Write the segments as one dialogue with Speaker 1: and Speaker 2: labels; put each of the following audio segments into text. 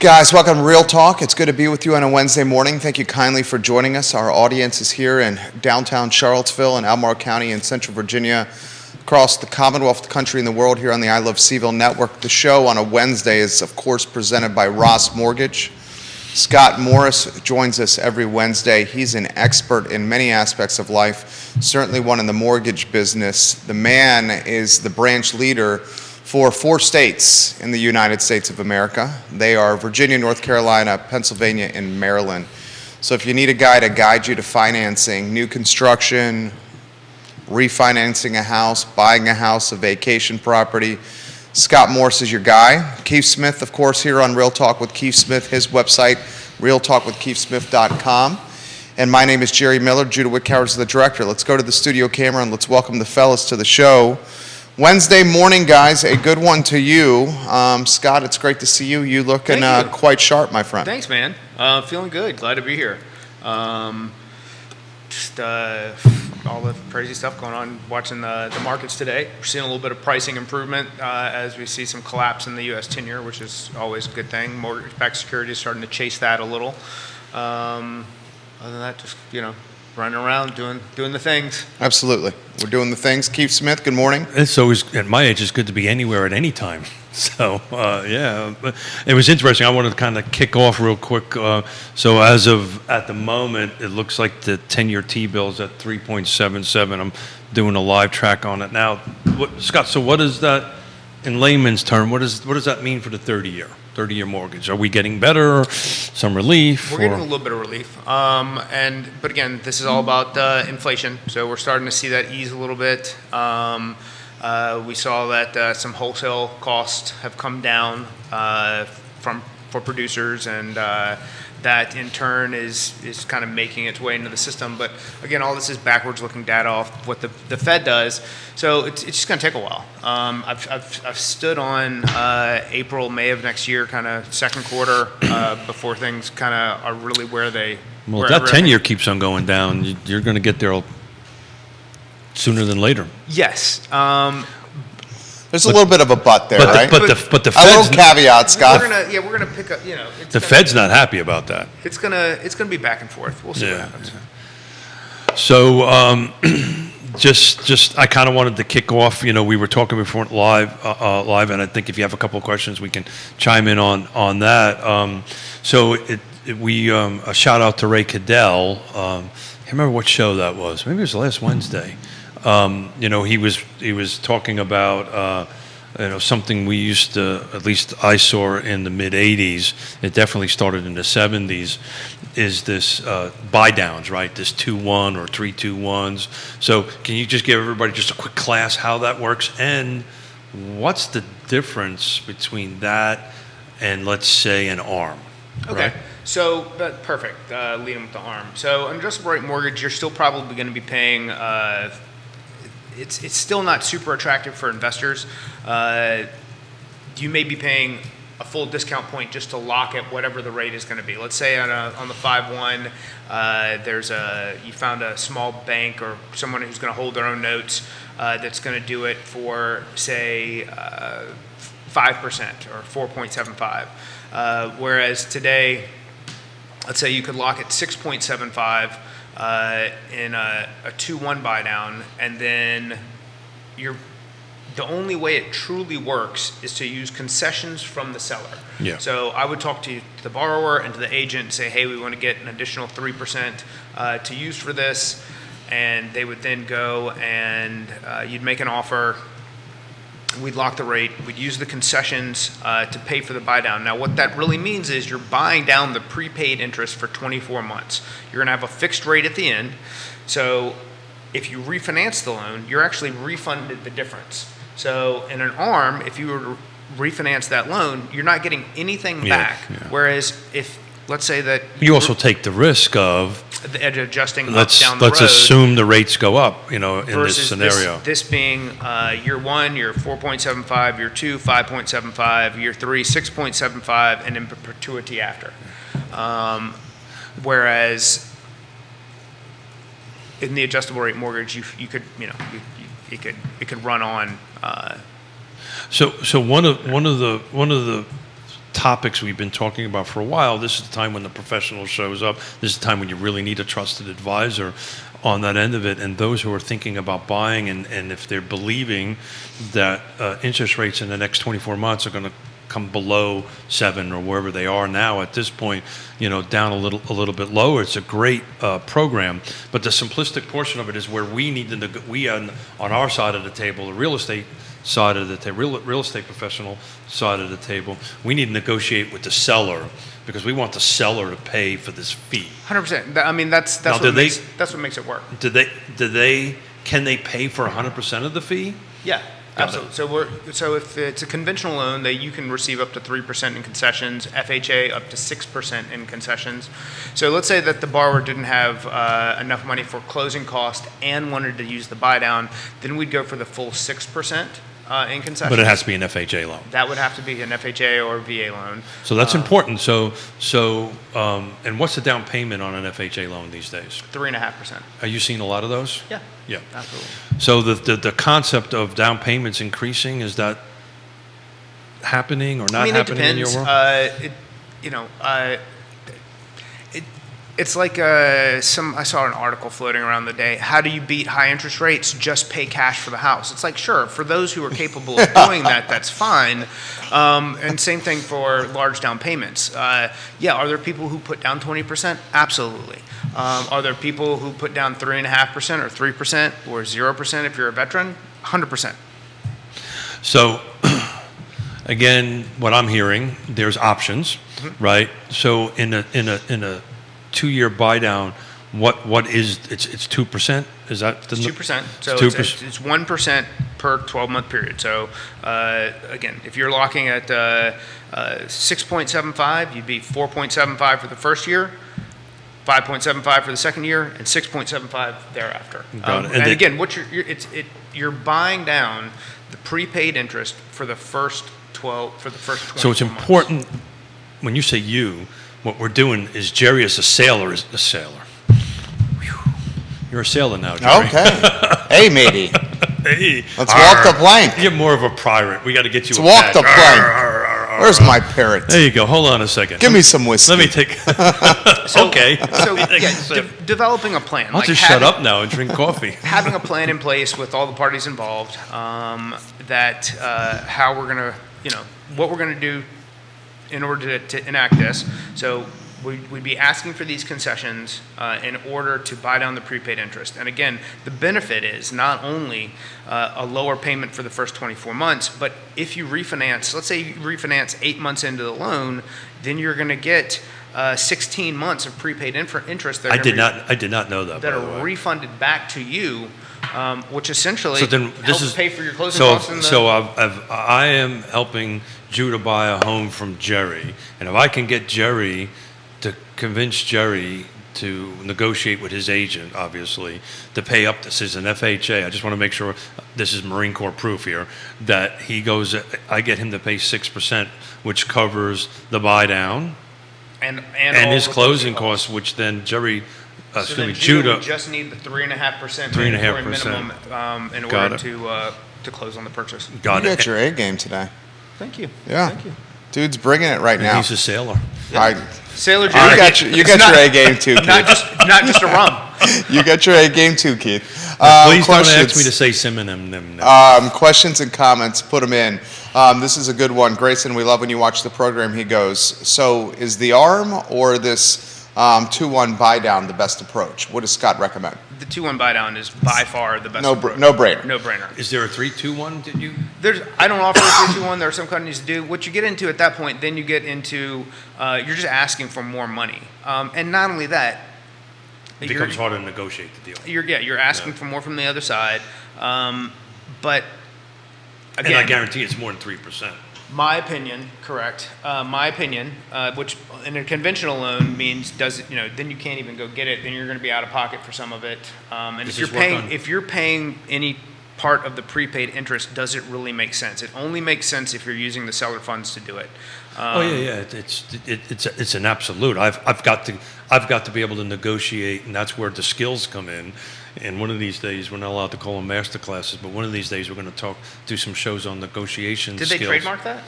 Speaker 1: Guys, welcome to Real Talk. It's good to be with you on a Wednesday morning. Thank you kindly for joining us. Our audience is here in downtown Charlottesville and Albemarle County in Central Virginia, across the Commonwealth, the country, and the world here on the I Love CVille Network. The show on a Wednesday is, of course, presented by Ross Mortgage. Scott Morris joins us every Wednesday. He's an expert in many aspects of life, certainly one in the mortgage business. The man is the branch leader for 4 states in the United States of America. They are Virginia, North Carolina, Pennsylvania, and Maryland. So if you need a guy to guide you to financing, new construction, refinancing a house, buying a house, a vacation property, Scott Morris is your guy. Keith Smith, of course, here on Real Talk with Keith Smith, his website, realtalkwithkeithsmith.com. And my name is Jerry Miller. Judah Whitcower is the director. Let's go to the studio camera and let's welcome the fellas to the show. Wednesday morning, guys, a good one to you. Scott, it's great to see you. You looking quite sharp, my friend.
Speaker 2: Thanks, man. Feeling good. Glad to be here. Just all the crazy stuff going on, watching the markets today. We're seeing a little bit of pricing improvement as we see some collapse in the U.S. 10-year, which is always a good thing. Mortgage-backed security is starting to chase that a little. Other than that, just, running around doing the things.
Speaker 1: Absolutely. We're doing the things. Keith Smith, good morning.
Speaker 3: It's always, at my age, it's good to be anywhere at any time. So, yeah, but it was interesting. I wanted to kind of kick off real quick. So as of at the moment, it looks like the 10-year T-bill's at 3.77. I'm doing a live track on it now. Scott, so what is that, in layman's term, what does that mean for the 30-year mortgage? Are we getting better, some relief?
Speaker 2: We're getting a little bit of relief. But again, this is all about inflation. So we're starting to see that ease a little bit. We saw that some wholesale costs have come down for producers, and that in turn is kind of making its way into the system. But again, all this is backwards looking data off what the Fed does. So it's just going to take a while. I've stood on April, May of next year, kind of second quarter, before things kind of are really where they.
Speaker 3: Well, if that 10-year keeps on going down, you're going to get there sooner than later.
Speaker 2: Yes.
Speaker 1: There's a little bit of a but there, right?
Speaker 3: But the Fed's,
Speaker 1: a little caveat, Scott.
Speaker 2: We're gonna pick up.
Speaker 3: The Fed's not happy about that.
Speaker 2: It's gonna be back and forth. We'll see what happens.
Speaker 3: So, just I kind of wanted to kick off. We were talking before live, and I think if you have a couple of questions, we can chime in on that. A shout out to Ray Cadell. I can't remember what show that was. Maybe it was last Wednesday. He was talking about something we used to, at least I saw in the mid '80s. It definitely started in the '70s. Is this buy downs, right? This 2-1 or 3-2-1s. So can you just give everybody just a quick class how that works, and what's the difference between that and, let's say, an ARM?
Speaker 2: Okay.
Speaker 3: Right?
Speaker 2: So perfect. Leading with the ARM. So an adjustable rate mortgage, you're still probably going to be paying. It's still not super attractive for investors. You may be paying a full discount point just to lock at whatever the rate is going to be. Let's say on the 5-1, you found a small bank or someone who's going to hold their own notes that's going to do it for, say, 5% or 4.75. Whereas today, let's say you could lock at 6.75. In a 2-1 buy down, and then the only way it truly works is to use concessions from the seller.
Speaker 3: Yeah.
Speaker 2: So I would talk to the borrower and to the agent and say, hey, we want to get an additional 3% to use for this, and they would then go and you'd make an offer. We'd lock the rate. We'd use the concessions to pay for the buy down. Now, what that really means is you're buying down the prepaid interest for 24 months. You're going to have a fixed rate at the end. So if you refinance the loan, you're actually refunded the difference. So in an ARM, if you were to refinance that loan, you're not getting anything back. Yeah. Whereas if, let's say that
Speaker 3: you also take the risk of
Speaker 2: adjusting down the road.
Speaker 3: Let's assume the rates go up, in this scenario.
Speaker 2: This being year 1, year 4.75, year 2, 5.75, year 3, 6.75, and in perpetuity after. Whereas in the adjustable rate mortgage, you could, it could run on.
Speaker 3: So one of the topics we've been talking about for a while. This is the time when the professional shows up. This is the time when you really need a trusted advisor on that end of it. And those who are thinking about buying, and if they're believing that interest rates in the next 24 months are going to come below 7 or wherever they are now at this point, down a little bit lower. It's a great program, but the simplistic portion of it is where we need to we on our side of the table, the real estate side of the table, real estate professional side of the table, we need to negotiate with the seller because we want the seller to pay for this fee.
Speaker 2: 100%. I mean, that's what makes it work.
Speaker 3: Can they pay for 100% of the fee?
Speaker 2: Yeah. Absolutely. So if it's a conventional loan, that you can receive up to 3% in concessions, FHA up to 6% in concessions. So let's say that the borrower didn't have enough money for closing cost and wanted to use the buy down, then we'd go for the full 6% in concessions.
Speaker 3: But it has to be an FHA loan.
Speaker 2: That would have to be an FHA or VA loan.
Speaker 3: So that's important. And what's the down payment on an FHA loan these days?
Speaker 2: 3.5%.
Speaker 3: Are you seeing a lot of those?
Speaker 2: Yeah.
Speaker 3: Yeah.
Speaker 2: Absolutely.
Speaker 3: So the concept of down payments increasing, is that happening or not happening in your world?
Speaker 2: It's like I saw an article floating around the day. How do you beat high interest rates? Just pay cash for the house. It's like, sure, for those who are capable of doing that, that's fine. And same thing for large down payments. Are there people who put down 20%? Absolutely. Are there people who put down 3.5% or 3% or 0% if you're a veteran? 100%.
Speaker 3: So, again, what I'm hearing, there's options, right? So in a 2-year buy down, what is it's 2%? Is that
Speaker 2: it's 2%? So it's 1% per 12-month period. So again, if you're locking at 6.75, you'd be 4.75 for the first year, 5.75 for the second year, and 6.75 thereafter.
Speaker 3: Got it.
Speaker 2: And again, you're buying down the prepaid interest for the first 20
Speaker 3: So it's
Speaker 2: months.
Speaker 3: important when you say you. What we're doing is Jerry is a sailor. Whew. You're a sailor now, Jerry.
Speaker 1: Okay. Hey, matey.
Speaker 3: Hey.
Speaker 1: Let's walk the plank.
Speaker 3: You're more of a pirate. We got to get you.
Speaker 1: Let's walk the plank. Where's my parrot?
Speaker 3: There you go. Hold on a second.
Speaker 1: Give me some whiskey.
Speaker 3: Let me take. Okay.
Speaker 2: So developing a plan.
Speaker 3: I'll just shut up now and drink coffee.
Speaker 2: Having a plan in place with all the parties involved, how we're gonna, what we're gonna do in order to enact this. So we'd be asking for these concessions in order to buy down the prepaid interest. And again, the benefit is not only a lower payment for the first 24 months, but if you refinance, let's say you refinance 8 months into the loan, then you're going to get 16 months of prepaid interest.
Speaker 3: I did not know that.
Speaker 2: That are refunded back to you, which essentially
Speaker 3: this
Speaker 2: helps pay for your closing costs.
Speaker 3: I am helping Drew to buy a home from Jerry, and if I can get Jerry to convince Jerry to negotiate with his agent, obviously, to pay up. This is an FHA. I just want to make sure this is Marine Corps proof here, that he goes, I get him to pay 6%, which covers the buy down and his closing costs, which then Jerry,
Speaker 2: Judah would just need the 3.5% minimum in order to close on the purchase.
Speaker 1: You got your A game today.
Speaker 2: Thank you.
Speaker 1: Yeah.
Speaker 2: Thank you.
Speaker 1: Dude's bringing it right now.
Speaker 3: He's a sailor.
Speaker 2: Sailor Jim.
Speaker 1: You got your A game too, Keith.
Speaker 2: Not just a rum.
Speaker 1: You got your A game too, Keith.
Speaker 3: Please don't ask me to say synonym.
Speaker 1: Questions and comments, put them in. This is a good one. Grayson, we love when you watch the program. He goes, so is the ARM or this 2-1 buy down the best approach? What does Scott recommend?
Speaker 2: The 2-1 buy down is by far the best approach.
Speaker 1: No brainer.
Speaker 2: No brainer.
Speaker 3: Is there a 3-2-1? Did you?
Speaker 2: I don't offer a 3-2-1. There are some companies that do. What you get into at that point, then you get into you're just asking for more money, and not only that,
Speaker 3: It becomes harder to negotiate the deal.
Speaker 2: You're asking for more from the other side, but again,
Speaker 3: and I guarantee it's more than 3%.
Speaker 2: My opinion, correct. My opinion, which in a conventional loan means then you can't even go get it. Then you're going to be out of pocket for some of it. And if you're paying any part of the prepaid interest, does it really make sense? It only makes sense if you're using the seller funds to do it.
Speaker 3: It's an absolute. I've got to be able to negotiate, and that's where the skills come in. And one of these days, we're not allowed to call them master classes, but one of these days we're going to do some shows on negotiation skills.
Speaker 2: Did they trademark that?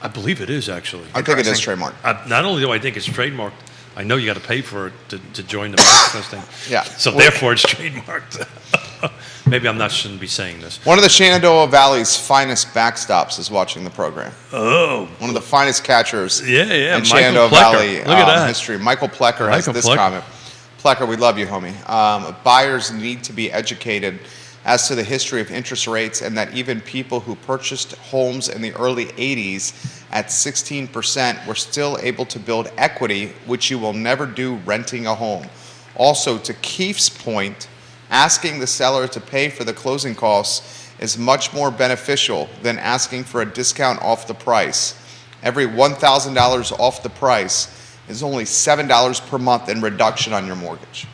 Speaker 3: I believe it is actually.
Speaker 1: I think it is trademarked.
Speaker 3: Not only do I think it's trademarked, I know you got to pay for it to join the market thing.
Speaker 1: Yeah.
Speaker 3: So therefore, it's trademarked. Maybe shouldn't be saying this.
Speaker 1: One of the Shenandoah Valley's finest backstops is watching the program.
Speaker 3: Oh.
Speaker 1: One of the finest catchers
Speaker 3: Yeah.
Speaker 1: in
Speaker 3: Michael
Speaker 1: Shenandoah
Speaker 3: Plecker.
Speaker 1: Valley
Speaker 3: Look at that.
Speaker 1: history. Michael Plecker has this comment. Plecker, we love you, homie. Buyers need to be educated as to the history of interest rates, and that even people who purchased homes in the early 80s at 16% were still able to build equity, which you will never do renting a home. Also, to Keith's point, asking the seller to pay for the closing costs is much more beneficial than asking for a discount off the price. Every $1,000 off the price is only $7 per month in reduction on your mortgage.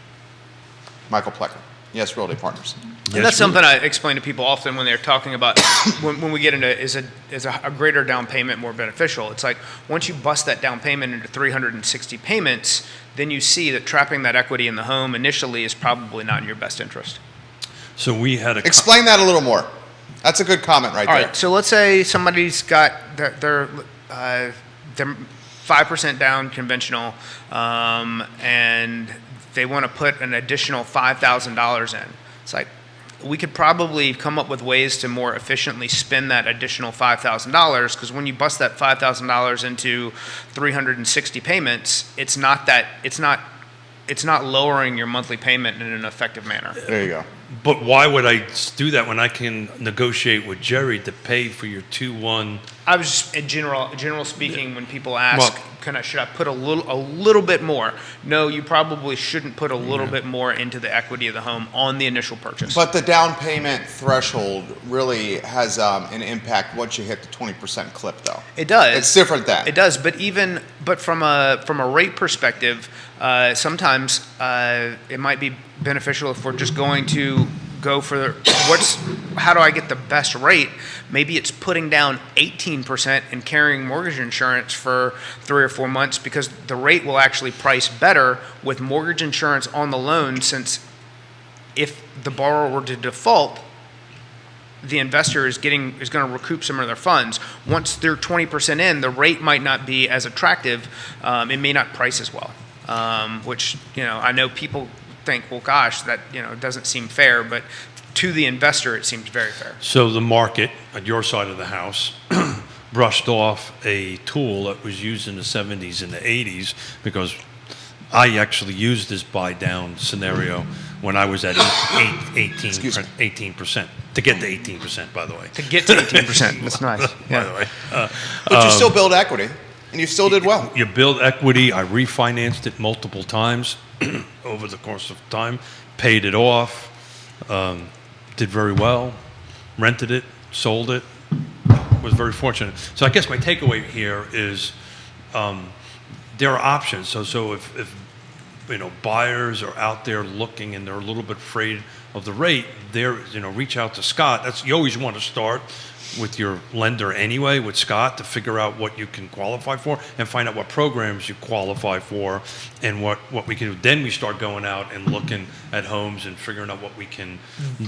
Speaker 1: Michael Plecker. Yes, Realty Partners.
Speaker 2: And that's something I explain to people often when they're talking about when we get into is a greater down payment more beneficial. It's like once you bust that down payment into 360 payments, then you see that trapping that equity in the home initially is probably not in your best interest.
Speaker 3: So we had
Speaker 1: Explain that a little more. That's a good comment right there.
Speaker 2: All right, so let's say somebody's got their 5% down conventional, and they want to put an additional $5,000 in. It's like, we could probably come up with ways to more efficiently spend that additional $5,000, because when you bust that $5,000 into 360 payments, it's not lowering your monthly payment in an effective manner.
Speaker 1: There you go.
Speaker 3: But why would I do that when I can negotiate with Jerry to pay for your 2-1?
Speaker 2: I was just, in general speaking, when people ask, should I put a little bit more? No, you probably shouldn't put a little bit more into the equity of the home on the initial purchase.
Speaker 1: But the down payment threshold really has an impact once you hit the 20% clip, though.
Speaker 2: It does.
Speaker 1: It's different then.
Speaker 2: It does, but from a rate perspective, sometimes it might be beneficial if we're just going to go for how do I get the best rate? Maybe it's putting down 18% and carrying mortgage insurance for 3 or 4 months, because the rate will actually price better with mortgage insurance on the loan, since if the borrower were to default, the investor is going to recoup some of their funds. Once they're 20% in, the rate might not be as attractive. It may not price as well, which, I know people think, well, gosh, that, it doesn't seem fair, but to the investor, it seems very fair.
Speaker 3: So the market at your side of the house brushed off a tool that was used in the 70s and the 80s, because I actually used this buy down scenario when I was at 18%. To get to 18%, by the way.
Speaker 2: To get to 18%, that's nice.
Speaker 3: By the way.
Speaker 1: But you still build equity, and you still did well.
Speaker 3: You build equity. I refinanced it multiple times over the course of time, paid it off, did very well, rented it, sold it, was very fortunate. So I guess my takeaway here is there are options. So if buyers are out there looking and they're a little bit afraid of the rate, reach out to Scott. You always want to start with your lender anyway, with Scott, to figure out what you can qualify for and find out what programs you qualify for and what we can do. Then we start going out and looking at homes and figuring out what we can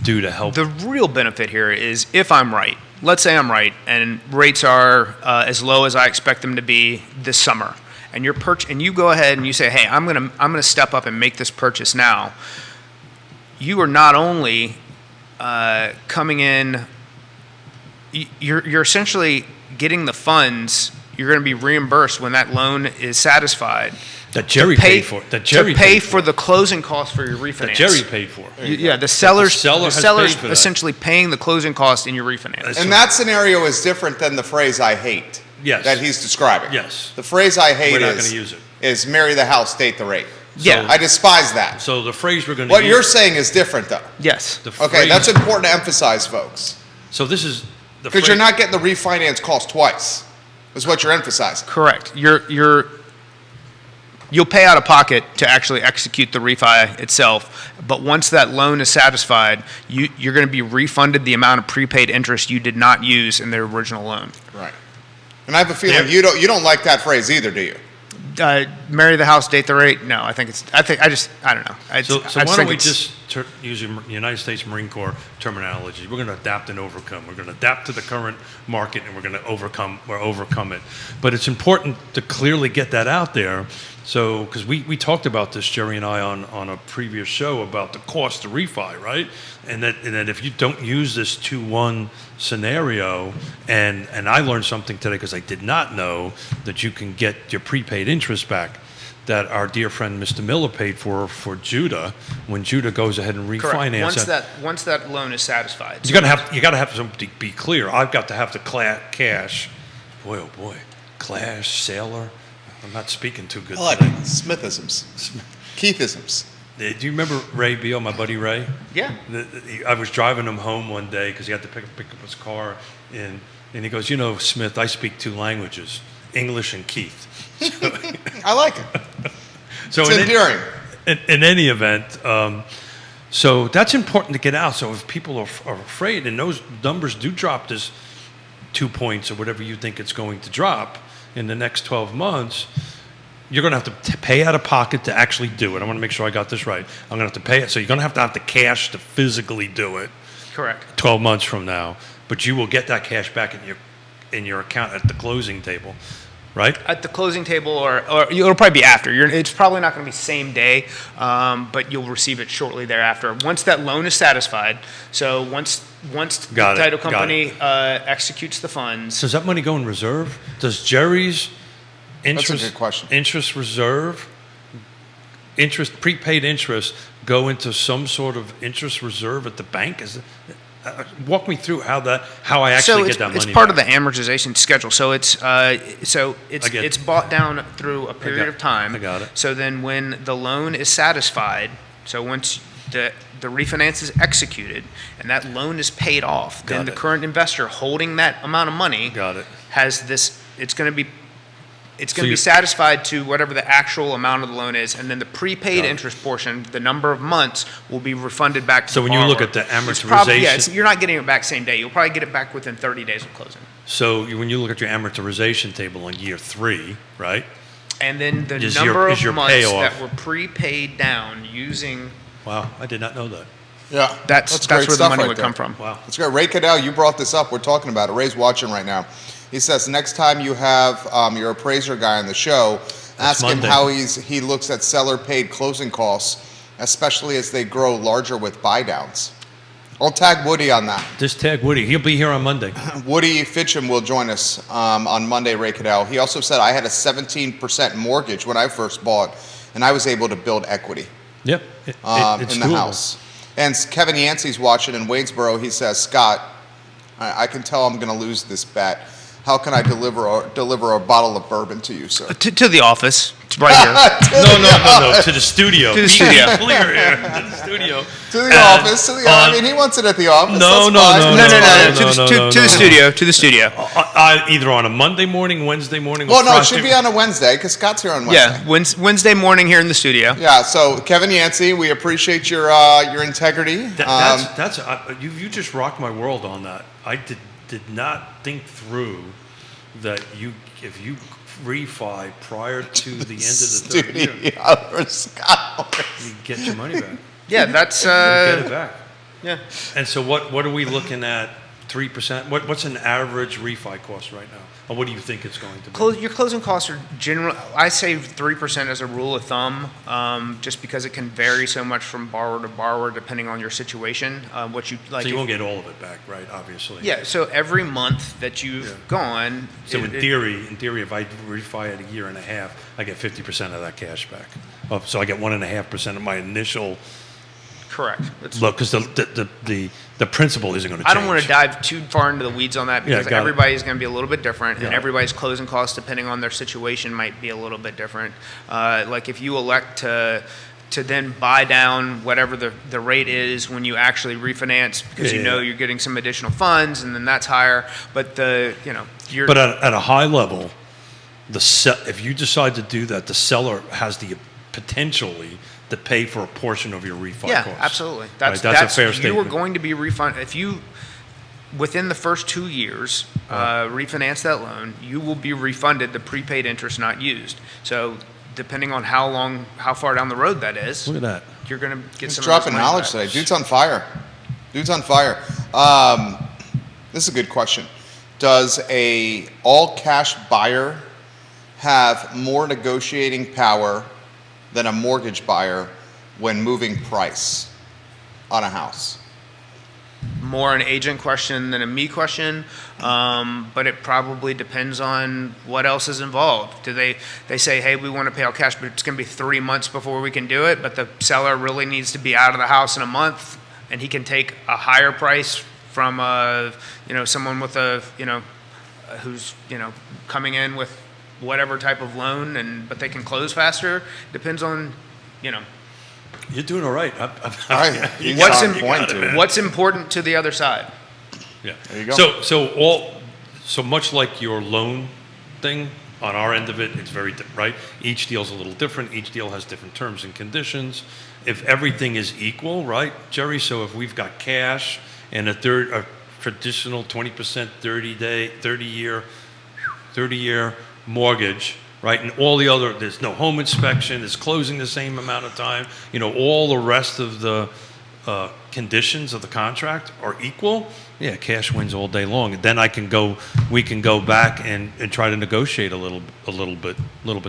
Speaker 3: do to help.
Speaker 2: The real benefit here is if I'm right, let's say I'm right, and rates are as low as I expect them to be this summer, and you go ahead and you say, hey, I'm gonna step up and make this purchase now. You are not only coming in, you're essentially getting the funds. You're going to be reimbursed when that loan is satisfied.
Speaker 3: That Jerry paid for.
Speaker 2: To pay for the closing costs for your refinance.
Speaker 3: That Jerry paid for.
Speaker 2: The seller's
Speaker 3: paid
Speaker 2: essentially paying the closing cost in your refinance.
Speaker 1: And that scenario is different than the phrase "I hate" that he's describing.
Speaker 3: Yes.
Speaker 1: The phrase "I hate"
Speaker 3: We're not going to use it.
Speaker 1: Is marry the house, date the rate.
Speaker 2: Yeah.
Speaker 1: I despise that.
Speaker 3: So the phrase we're going to
Speaker 1: What
Speaker 3: use.
Speaker 1: you're saying is different, though.
Speaker 2: Yes.
Speaker 1: Okay, that's important to emphasize, folks.
Speaker 3: So this is the
Speaker 1: Because you're not getting the refinance cost twice, is what you're emphasizing.
Speaker 2: Correct. You'll pay out of pocket to actually execute the refi itself, but once that loan is satisfied, you're going to be refunded the amount of prepaid interest you did not use in the original loan.
Speaker 1: Right. And I have a feeling you don't like that phrase either, do you?
Speaker 2: marry the house, date the rate. No, I don't know.
Speaker 3: So why don't we just use United States Marine Corps terminology? We're going to adapt and overcome. We're going to adapt to the current market, and we're going to overcome it. But it's important to clearly get that out there. So, because we talked about this, Jerry and I, on a previous show about the cost to refi, right? And that if you don't use this 2-1 scenario, and I learned something today because I did not know that you can get your prepaid interest back that our dear friend Mr. Miller paid for Judah when Judah goes ahead and refinances.
Speaker 2: Correct. Once that loan is satisfied.
Speaker 3: You got to have something to be clear. I've got to have the cash. Boy, oh boy, Clash, Sailor. I'm not speaking too good
Speaker 1: I like
Speaker 3: today.
Speaker 1: Smithisms. Keithisms.
Speaker 3: Do you remember Ray Beal, my buddy Ray?
Speaker 2: Yeah.
Speaker 3: I was driving him home one day because he had to pick up his car, and he goes, Smith, I speak 2 languages, English and Keith.
Speaker 1: I like it.
Speaker 3: So
Speaker 1: it's endearing.
Speaker 3: In any event, so that's important to get out. So if people are afraid, and those numbers do drop this 2 points or whatever you think it's going to drop in the next 12 months, you're going to have to pay out of pocket to actually do it. I want to make sure I got this right. I'm going to have to pay it. So you're going to have the cash to physically do it.
Speaker 2: Correct.
Speaker 3: 12 months from now. But you will get that cash back in your account at the closing table, right?
Speaker 2: At the closing table, or it'll probably be after. It's probably not going to be same day, but you'll receive it shortly thereafter. Once that loan is satisfied, so once the title company executes the funds.
Speaker 3: Does that money go in reserve? Does Jerry's
Speaker 1: That's a good question.
Speaker 3: interest reserve, prepaid interest, go into some sort of interest reserve at the bank? Walk me through how I actually get that money.
Speaker 2: It's part of the amortization schedule. So it's bought down through a period of time.
Speaker 3: I got it.
Speaker 2: So then when the loan is satisfied, so once the refinance is executed and that loan is paid off, then the current investor holding that amount of money has this. It's going to be satisfied to whatever the actual amount of the loan is, and then the prepaid interest portion, the number of months, will be refunded back to the borrower.
Speaker 3: So when you look at the amortization...
Speaker 2: you're not getting it back same day. You'll probably get it back within 30 days of closing.
Speaker 3: So when you look at your amortization table on year 3, right?
Speaker 2: And then the number of months that were prepaid down using...
Speaker 3: Wow, I did not know that.
Speaker 1: Yeah,
Speaker 2: that's where the money would come from.
Speaker 3: Wow.
Speaker 1: That's great. Ray Cadell, you brought this up. We're talking about it. Ray's watching right now. He says next time you have your appraiser guy on the show, ask him how he looks at seller-paid closing costs, especially as they grow larger with buy-downs. I'll tag Woody on that.
Speaker 3: Just tag Woody. He'll be here on Monday.
Speaker 1: Woody Fincham will join us on Monday, Ray Cadell. He also said, I had a 17% mortgage when I first bought, and I was able to build equity
Speaker 3: Yep,
Speaker 1: in
Speaker 3: it's
Speaker 1: the
Speaker 3: doable.
Speaker 1: house. And Kevin Yancey's watching in Waynesboro. He says, Scott, I can tell I'm going to lose this bet. How can I deliver a bottle of bourbon to you, sir?
Speaker 2: To the office, right here.
Speaker 3: No, to the studio.
Speaker 2: To the studio.
Speaker 3: Be clear here. To the studio.
Speaker 1: To the office. I mean, he wants it at the office.
Speaker 3: No.
Speaker 2: To the studio. To the studio.
Speaker 3: Either on a Monday morning, Wednesday morning.
Speaker 1: Well, no, it should be on a Wednesday because Scott's here on Wednesday.
Speaker 2: Yeah, Wednesday morning here in the studio.
Speaker 1: Yeah. So, Kevin Yancey, we appreciate your integrity.
Speaker 3: You just rocked my world on that. I did not think through that if you refi prior to the end of the third year,
Speaker 1: Scott,
Speaker 3: you get your money back.
Speaker 2: Yeah, that's
Speaker 3: you get it back.
Speaker 2: Yeah.
Speaker 3: And so what are we looking at? 3%? What's an average refi cost right now? Or what do you think it's going to be?
Speaker 2: Your closing costs are generally, I say 3% as a rule of thumb, just because it can vary so much from borrower to borrower depending on your situation. What you like.
Speaker 3: So you won't get all of it back, right? Obviously.
Speaker 2: Yeah. So every month that you've gone.
Speaker 3: So in theory, if I refi at a year and a half, I get 50% of that cash back. So I get 1.5% of my initial.
Speaker 2: Correct.
Speaker 3: Look, because the principal isn't going to change.
Speaker 2: I don't want to dive too far into the weeds on that because everybody's going to be a little bit different, and everybody's closing costs, depending on their situation, might be a little bit different. Like if you elect to then buy down whatever the rate is when you actually refinance because you know you're getting some additional funds, and then that's higher. But
Speaker 3: But at a high level, if you decide to do that, the seller has the potentially to pay for a portion of your refi costs.
Speaker 2: Yeah, absolutely.
Speaker 3: That's a fair statement.
Speaker 2: You are going to be refunded. within the first 2 years, refinance that loan, you will be refunded the prepaid interest not used. So depending on how far down the road that is,
Speaker 3: Look at that.
Speaker 2: you're going to get
Speaker 1: He's
Speaker 2: some
Speaker 1: dropping
Speaker 2: of those monies
Speaker 1: knowledge
Speaker 2: back.
Speaker 1: today. Dude's on fire. Dude's on fire. This is a good question. Does a all-cash buyer have more negotiating power than a mortgage buyer when moving price on a house?
Speaker 2: More an agent question than a me question, but it probably depends on what else is involved. Do they say, hey, we want to pay all cash, but it's going to be 3 months before we can do it, but the seller really needs to be out of the house in a month, and he can take a higher price from someone with who's coming in with whatever type of loan, but they can close faster. Depends on
Speaker 3: You're doing all right.
Speaker 1: All right. He's
Speaker 2: what's
Speaker 1: on point, dude.
Speaker 2: what's important to the other side.
Speaker 3: Yeah.
Speaker 1: There you go.
Speaker 3: So much like your loan thing, on our end of it, it's very right. Each deal's a little different. Each deal has different terms and conditions. If everything is equal, right, Jerry? So if we've got cash and a traditional 20% 30-year mortgage, right, and all the other, there's no home inspection, it's closing the same amount of time, all the rest of the conditions of the contract are equal, yeah, cash wins all day long. And then we can go back and try to negotiate a little bit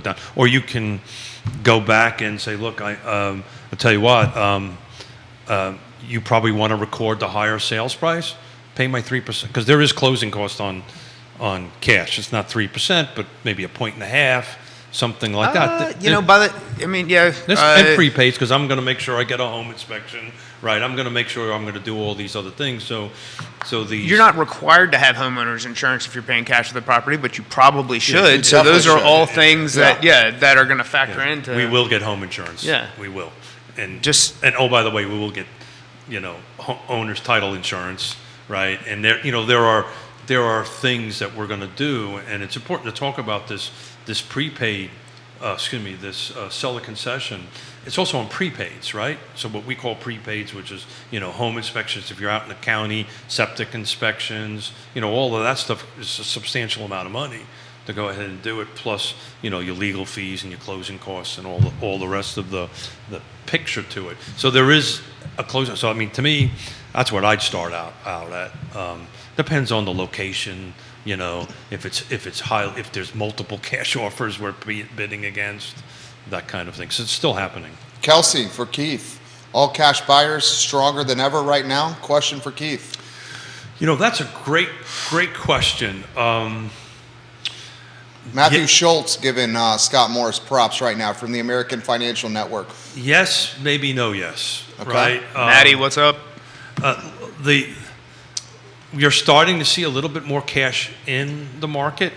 Speaker 3: down. Or you can go back and say, look, I'll tell you what, you probably want to record the higher sales price, pay my 3%, because there is closing cost on cash. It's not 3%, but maybe 1.5%, something like that.
Speaker 2: Yeah.
Speaker 3: And prepaids, because I'm going to make sure I get a home inspection, right? I'm going to make sure I'm going to do all these other things. So
Speaker 2: you're not required to have homeowners insurance if you're paying cash for the property, but you probably should.
Speaker 1: you
Speaker 2: So those are
Speaker 1: definitely
Speaker 2: all
Speaker 1: should.
Speaker 2: things that are going to factor into.
Speaker 3: We will get home insurance.
Speaker 2: Yeah.
Speaker 3: We will. And
Speaker 2: oh,
Speaker 3: by the way, we will get, owner's title insurance, right? And there are things that we're going to do, and it's important to talk about this prepaid, seller concession. It's also on prepaids, right? So what we call prepaids, which is, home inspections if you're out in the county, septic inspections, all of that stuff is a substantial amount of money to go ahead and do it, plus, your legal fees and your closing costs and all the rest of the picture to it. So there is a closing. So, to me, that's what I'd start out at. Depends on the location, if it's high, if there's multiple cash offers we're bidding against, that kind of thing. So it's still happening.
Speaker 1: Kelsey, for Keith. All cash buyers stronger than ever right now? Question for Keith.
Speaker 3: That's a great question.
Speaker 1: Matthew Schultz giving Scott Morris props right now from the American Financial Network.
Speaker 3: Yes, maybe no, yes.
Speaker 1: Okay.
Speaker 3: Right?
Speaker 2: Maddie, what's up?
Speaker 3: You're starting to see a little bit more cash in the market.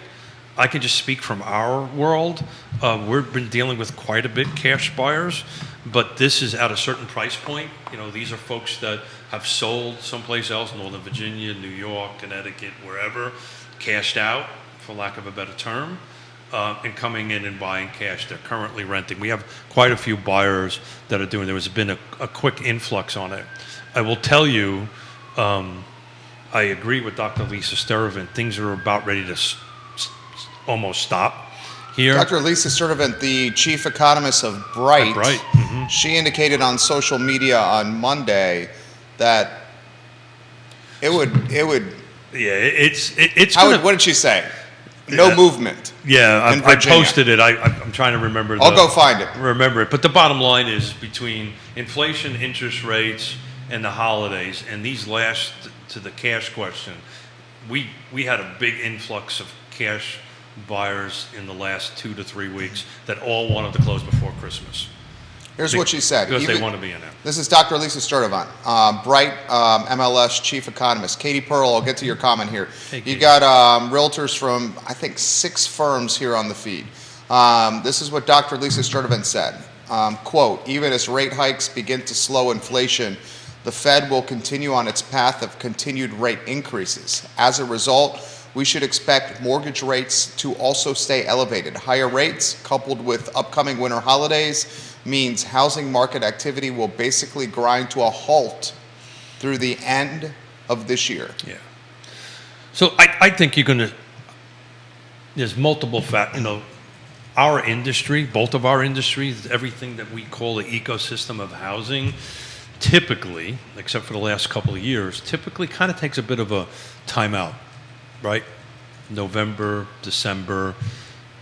Speaker 3: I can just speak from our world. We've been dealing with quite a bit cash buyers, but this is at a certain price point. These are folks that have sold someplace else, Northern Virginia, New York, Connecticut, wherever, cashed out, for lack of a better term, and coming in and buying cash. They're currently renting. We have quite a few buyers that are doing. There has been a quick influx on it. I will tell you, I agree with Dr. Lisa Sturtevant. Things are about ready to almost stop here.
Speaker 1: Dr. Lisa Sturtevant, the chief economist of Bright,
Speaker 3: Mm-hmm.
Speaker 1: she indicated on social media on Monday that it would.
Speaker 3: Yeah, it's.
Speaker 1: What did she say? No
Speaker 3: Yeah.
Speaker 1: movement.
Speaker 3: Yeah,
Speaker 1: in
Speaker 3: I
Speaker 1: Virginia.
Speaker 3: posted it. I'm trying to remember.
Speaker 1: I'll go find it.
Speaker 3: Remember it. But the bottom line is between inflation, interest rates, and the holidays, and these last to the cash question, we had a big influx of cash buyers in the last 2 to 3 weeks that all wanted to close before Christmas.
Speaker 1: Here's what she said.
Speaker 3: Because they want to be in there.
Speaker 1: This is Dr. Lisa Sturtevant, Bright MLS chief economist. Katie Pearl, I'll get to your comment here.
Speaker 3: Hey,
Speaker 1: you
Speaker 3: Katie.
Speaker 1: got realtors from, I think, 6 firms here on the feed. This is what Dr. Lisa Sturtevant said. Quote, even as rate hikes begin to slow inflation, the Fed will continue on its path of continued rate increases. As a result, we should expect mortgage rates to also stay elevated. Higher rates, coupled with upcoming winter holidays, means housing market activity will basically grind to a halt through the end of this year.
Speaker 3: Yeah. So I think you're going to, there's multiple our industry, both of our industries, everything that we call the ecosystem of housing, typically, except for the last couple of years, typically kind of takes a bit of a timeout, right? November, December.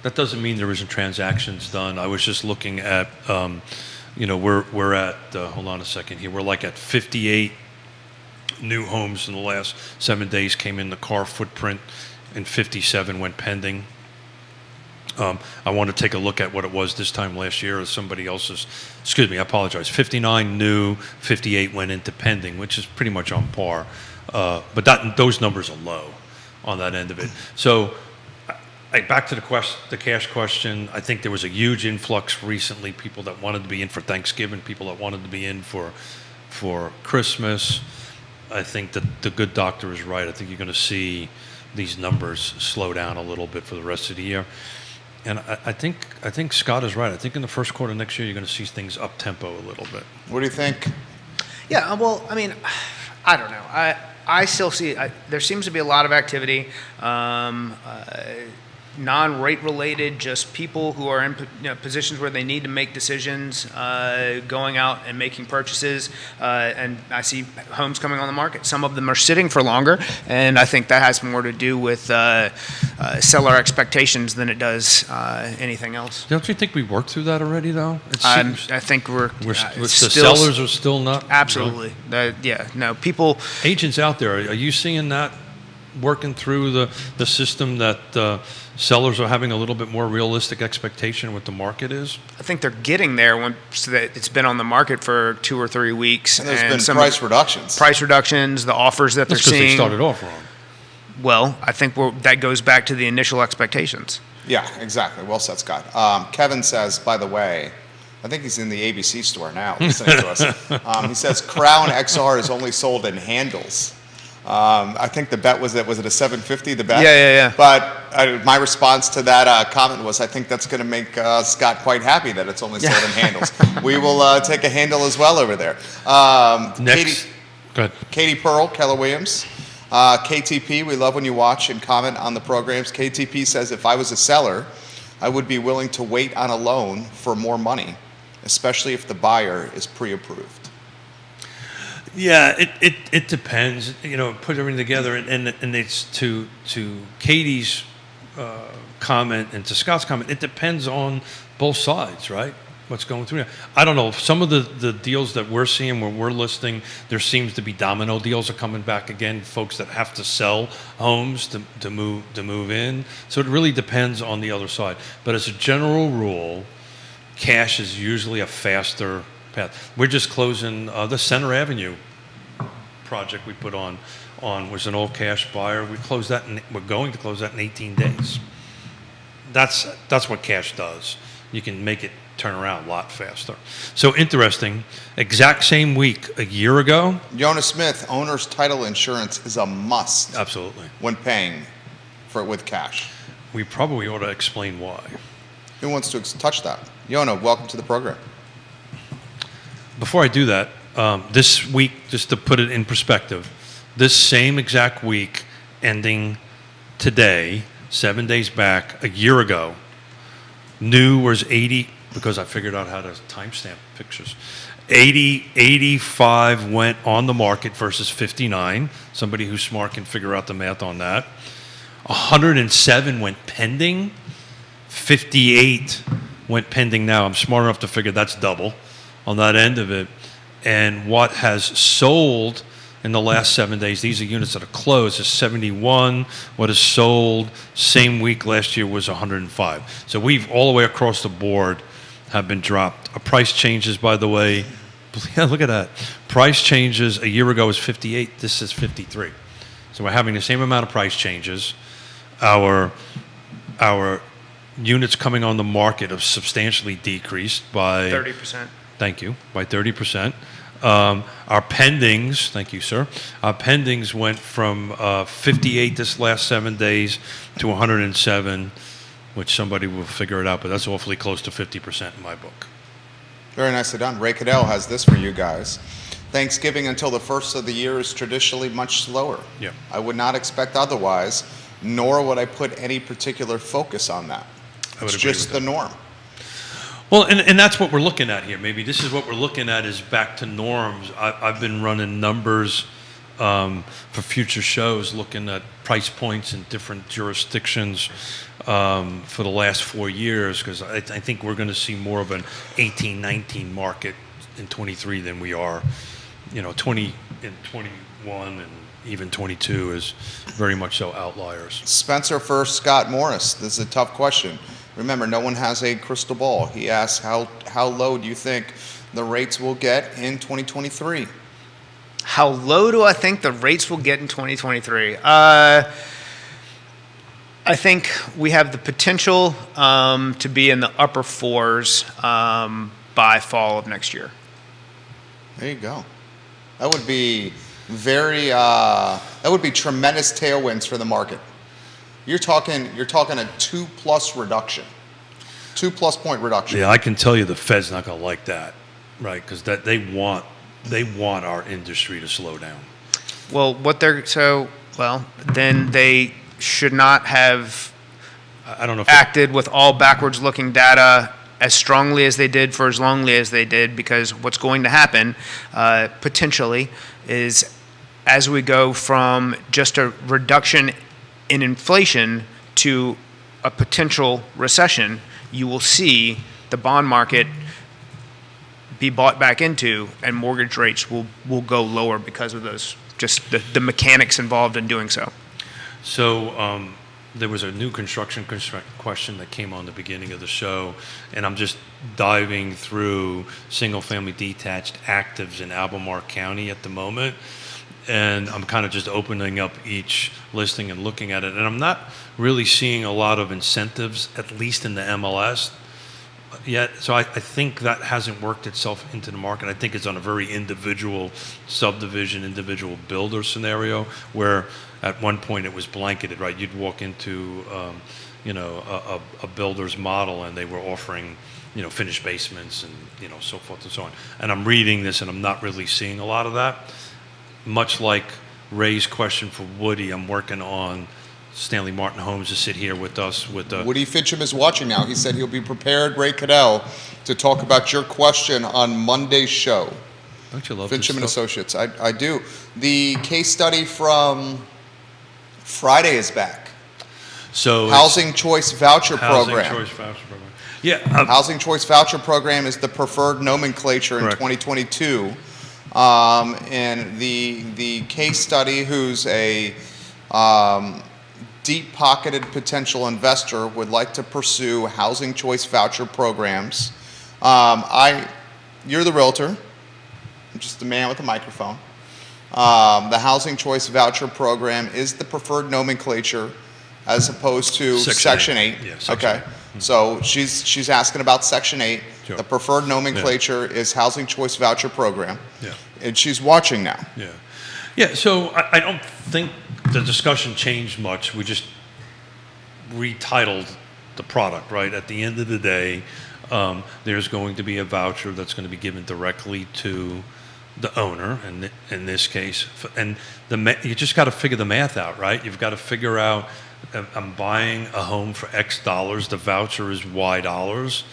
Speaker 3: That doesn't mean there isn't transactions done. I was just looking at, we're at, hold on a second here, we're like at 58 new homes in the last 7 days came in the car footprint, and 57 went pending. I want to take a look at what it was this time last year, or somebody else's. Excuse me, I apologize. 59 new, 58 went into pending, which is pretty much on par. But those numbers are low on that end of it. So, back to the cash question. I think there was a huge influx recently. People that wanted to be in for Thanksgiving, people that wanted to be in for Christmas. I think that the good doctor is right. I think you're going to see these numbers slow down a little bit for the rest of the year. And I think Scott is right. I think in the first quarter next year, you're going to see things up tempo a little bit.
Speaker 1: What do you think?
Speaker 2: Yeah, well, I mean, I don't know. I still see there seems to be a lot of activity, non-rate related, just people who are in positions where they need to make decisions, going out and making purchases, and I see homes coming on the market. Some of them are sitting for longer, and I think that has more to do with seller expectations than it does anything else.
Speaker 3: Don't you think we worked through that already, though?
Speaker 2: I think we're
Speaker 3: the
Speaker 2: still,
Speaker 3: sellers are still not
Speaker 2: absolutely. People.
Speaker 3: Agents out there, are you seeing that working through the system that sellers are having a little bit more realistic expectation of what the market is?
Speaker 2: I think they're getting there so that it's been on the market for 2 or 3 weeks.
Speaker 1: And there's been price reductions.
Speaker 2: Price reductions, the offers that
Speaker 3: That's
Speaker 2: they're seeing.
Speaker 3: They started off wrong.
Speaker 2: Well, I think that goes back to the initial expectations.
Speaker 1: Yeah, exactly. Well said, Scott. Kevin says, by the way, I think he's in the ABC store now listening to us. He says Crown XR is only sold in handles. I think the bet was it a 750, the bet?
Speaker 2: Yeah.
Speaker 1: But my response to that comment was, I think that's going to make Scott quite happy that it's only sold in handles. We will take a handle as well over there.
Speaker 3: Next. Go ahead.
Speaker 1: Katie Pearl, Keller Williams. KTP, we love when you watch and comment on the programs. KTP says, if I was a seller, I would be willing to wait on a loan for more money, especially if the buyer is pre-approved.
Speaker 3: Yeah, it depends. Put everything together, and it's to Katie's comment and to Scott's comment. It depends on both sides, right? What's going through? I don't know. Some of the deals that we're seeing, where we're listing, there seems to be domino deals are coming back again. Folks that have to sell homes to move in. So it really depends on the other side. But as a general rule, cash is usually a faster path. We're just closing the Center Avenue project we put on was an all cash buyer. We closed that, and we're going to close that in 18 days. That's what cash does. You can make it turn around a lot faster. So interesting. Exact same week a year ago.
Speaker 1: Yonna Smith, owner's title insurance is a must.
Speaker 3: Absolutely.
Speaker 1: When paying for it with cash.
Speaker 3: We probably ought to explain why.
Speaker 1: Who wants to touch that? Yonna, welcome to the program.
Speaker 3: Before I do that, this week, just to put it in perspective, this same exact week ending today, 7 days back, a year ago, new was 80, because I figured out how to timestamp pictures. 85 went on the market versus 59. Somebody who's smart can figure out the math on that. 107 went pending. 58 went pending now. I'm smart enough to figure that's double on that end of it. And what has sold in the last 7 days, these are units that are closed, is 71. What is sold same week last year was 105. So we've all the way across the board have been dropped. Our price changes, by the way, yeah, look at that. Price changes a year ago was 58. This is 53. So we're having the same amount of price changes. Our units coming on the market have substantially decreased by
Speaker 2: 30%.
Speaker 3: Thank you. By 30%. Our pendings, thank you, sir. Our pendings went from 58 this last 7 days to 107, which somebody will figure it out, but that's awfully close to 50% in my book.
Speaker 1: Very nicely done. Ray Cadell has this for you guys. Thanksgiving until the first of the year is traditionally much slower.
Speaker 3: Yeah.
Speaker 1: I would not expect otherwise, nor would I put any particular focus on that.
Speaker 3: I would
Speaker 1: It's
Speaker 3: agree
Speaker 1: just
Speaker 3: with
Speaker 1: the
Speaker 3: that.
Speaker 1: norm.
Speaker 3: Well, and that's what we're looking at here. Maybe this is what we're looking at is back to norms. I've been running numbers for future shows, looking at price points in different jurisdictions for the last 4 years, because I think we're going to see more of an 18, 19 market in 23 than we are, 20 and 21 and even 22 is very much so outliers.
Speaker 1: Spencer first, Scott Morris. This is a tough question. Remember, no one has a crystal ball. He asks, how low do you think the rates will get in 2023?
Speaker 2: How low do I think the rates will get in 2023? I think we have the potential to be in the upper fours by fall of next year.
Speaker 1: There you go. That would be that would be tremendous tailwinds for the market. You're talking a 2+ reduction, 2+ point reduction.
Speaker 3: Yeah, I can tell you the Fed's not going to like that, right? Because they want our industry to slow down.
Speaker 2: Well, then they should not have
Speaker 3: I don't know if
Speaker 2: acted with all backwards-looking data as strongly as they did for as longly as they did, because what's going to happen potentially is, as we go from just a reduction in inflation to a potential recession, you will see the bond market be bought back into, and mortgage rates will go lower because of those, just the mechanics involved in doing so.
Speaker 3: So there was a new construction question that came on the beginning of the show, and I'm just diving through single-family detached actives in Albemarle County at the moment, and I'm kind of just opening up each listing and looking at it, and I'm not really seeing a lot of incentives, at least in the MLS yet. So I think that hasn't worked itself into the market. I think it's on a very individual subdivision, individual builder scenario, where at one point it was blanketed, right? You'd walk into, a builder's model, and they were offering, finished basements and, so forth and so on. And I'm reading this, and I'm not really seeing a lot of that. Much like Ray's question for Woody, I'm working on Stanley Martin Homes to sit here with us with
Speaker 1: Woody Fincham is watching now. He said he'll be prepared, Ray Cadell, to talk about your question on Monday's show.
Speaker 3: Don't you love
Speaker 1: Fincham and
Speaker 3: this stuff?
Speaker 1: Associates. I do. The case study from Friday is back.
Speaker 3: So
Speaker 1: Housing Choice Voucher Program.
Speaker 3: Housing Choice Voucher Program. Yeah.
Speaker 1: Housing Choice Voucher Program is the preferred nomenclature in
Speaker 3: Correct.
Speaker 1: 2022. And the case study, who's a deep-pocketed potential investor, would like to pursue housing choice voucher programs. You're the realtor. I'm just the man with the microphone. The housing choice voucher program is the preferred nomenclature as opposed to Section 8.
Speaker 3: Yeah, Section
Speaker 1: Okay.
Speaker 3: 8.
Speaker 1: So she's asking about Section 8.
Speaker 3: Sure.
Speaker 1: The preferred nomenclature is housing choice voucher program.
Speaker 3: Yeah.
Speaker 1: And she's watching now.
Speaker 3: Yeah. Yeah, so I don't think the discussion changed much. We just retitled the product, right? At the end of the day, there's going to be a voucher that's going to be given directly to the owner, and in this case, and you just got to figure the math out, right? You've got to figure out, I'm buying a home for X dollars, the voucher is Y dollars.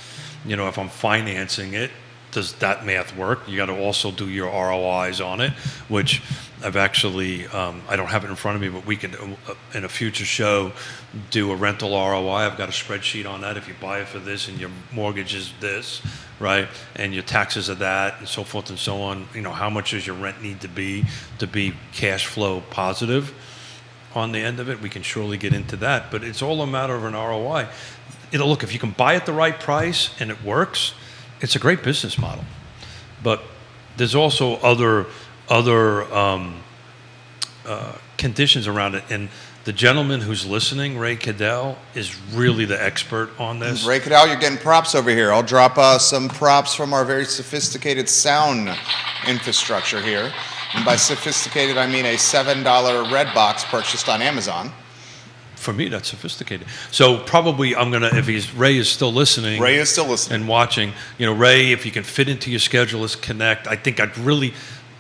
Speaker 3: If I'm financing it, does that math work? You got to also do your ROIs on it, which I've actually, I don't have it in front of me, but we can, in a future show, do a rental ROI. I've got a spreadsheet on that. If you buy it for this and your mortgage is this, right, and your taxes are that, and so forth and so on, how much does your rent need to be cash flow positive on the end of it? We can surely get into that, but it's all a matter of an ROI. Look, if you can buy at the right price and it works, it's a great business model. But there's also other conditions around it. And the gentleman who's listening, Ray Cadell, is really the expert on this.
Speaker 1: Ray Cadell, you're getting props over here. I'll drop some props from our very sophisticated sound infrastructure here. And by sophisticated, I mean a $7 red box purchased on Amazon.
Speaker 3: For me, that's sophisticated. So probably I'm going to, if Ray is still listening.
Speaker 1: Ray is still listening.
Speaker 3: And watching. Ray, if you can fit into your schedule, let's connect. I think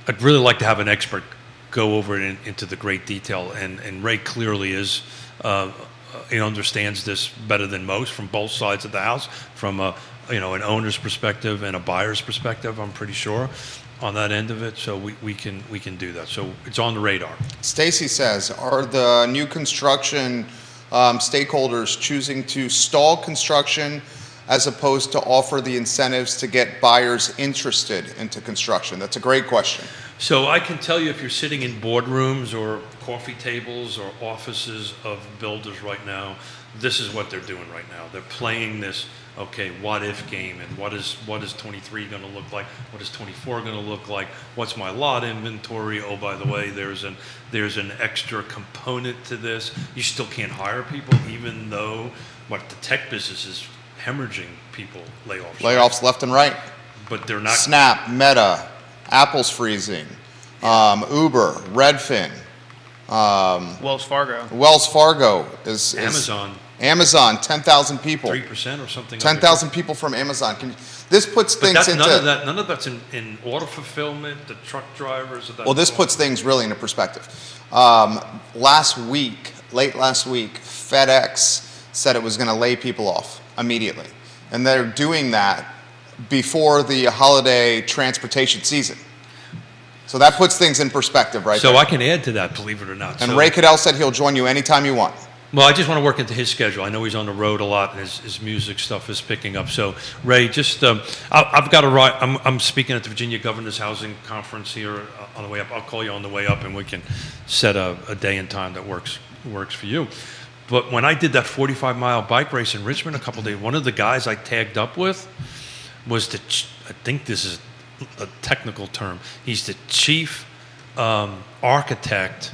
Speaker 3: I'd really like to have an expert go over it into the great detail, and Ray clearly is, he understands this better than most from both sides of the house, from a, an owner's perspective and a buyer's perspective, I'm pretty sure, on that end of it. So we can do that. So it's on the radar.
Speaker 1: Stacy says, are the new construction stakeholders choosing to stall construction as opposed to offer the incentives to get buyers interested into construction? That's a great question.
Speaker 3: So I can tell you, if you're sitting in boardrooms or coffee tables or offices of builders right now, this is what they're doing right now. They're playing this, okay, what if game, and what is 23 going to look like? What is 24 going to look like? What's my lot inventory? Oh, by the way, there's an extra component to this. You still can't hire people, even though what the tech business is hemorrhaging people, layoffs.
Speaker 1: Layoffs left and right.
Speaker 3: But they're not.
Speaker 1: Snap, Meta, Apple's freezing, Uber, Redfin,
Speaker 2: Wells Fargo.
Speaker 1: Wells Fargo is
Speaker 3: Amazon,
Speaker 1: 10,000 people.
Speaker 3: 3% or something.
Speaker 1: 10,000 people from Amazon. This puts
Speaker 3: But
Speaker 1: things into...
Speaker 3: none of that's in order fulfillment, the truck drivers.
Speaker 1: Well, this puts things really into perspective. Late last week, FedEx said it was going to lay people off immediately. And they're doing that before the holiday transportation season. So that puts things in perspective right there.
Speaker 3: So I can add to that, believe it or not.
Speaker 1: And Ray Cadell said he'll join you anytime you want.
Speaker 3: Well, I just want to work into his schedule. I know he's on the road a lot, and his music stuff is picking up. So, Ray, just I've got to ride. I'm speaking at the Virginia Governor's Housing Conference here on the way up. I'll call you on the way up, and we can set a day and time that works for you. But when I did that 45-mile bike race in Richmond a couple of days, one of the guys I tagged up with was I think this is a technical term. He's the chief architect,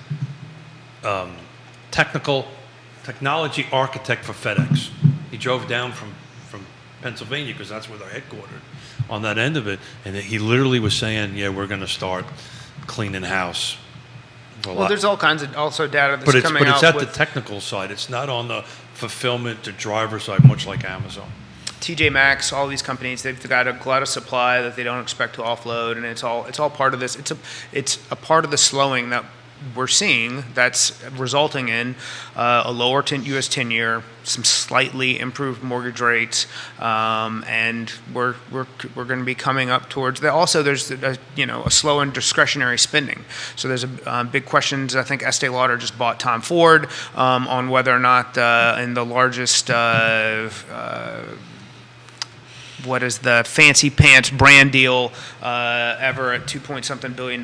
Speaker 3: technology architect for FedEx. He drove down from Pennsylvania because that's where they're headquartered on that end of it. And he literally was saying, yeah, we're going to start cleaning house.
Speaker 2: Well, there's all kinds of also data that's coming out.
Speaker 3: But it's at the technical side. It's not on the fulfillment, the driver side, much like Amazon.
Speaker 2: TJ Maxx, all these companies, they've got a glut of supply that they don't expect to offload, and it's all part of this. It's a part of the slowing that we're seeing that's resulting in a lower U.S. 10-year, some slightly improved mortgage rates, and we're going to be coming up towards that. Also, there's a slow in discretionary spending. So there's a big questions. I think Estee Lauder just bought Tom Ford on whether or not in the largest. What is the fancy pants brand deal ever at $2 billion,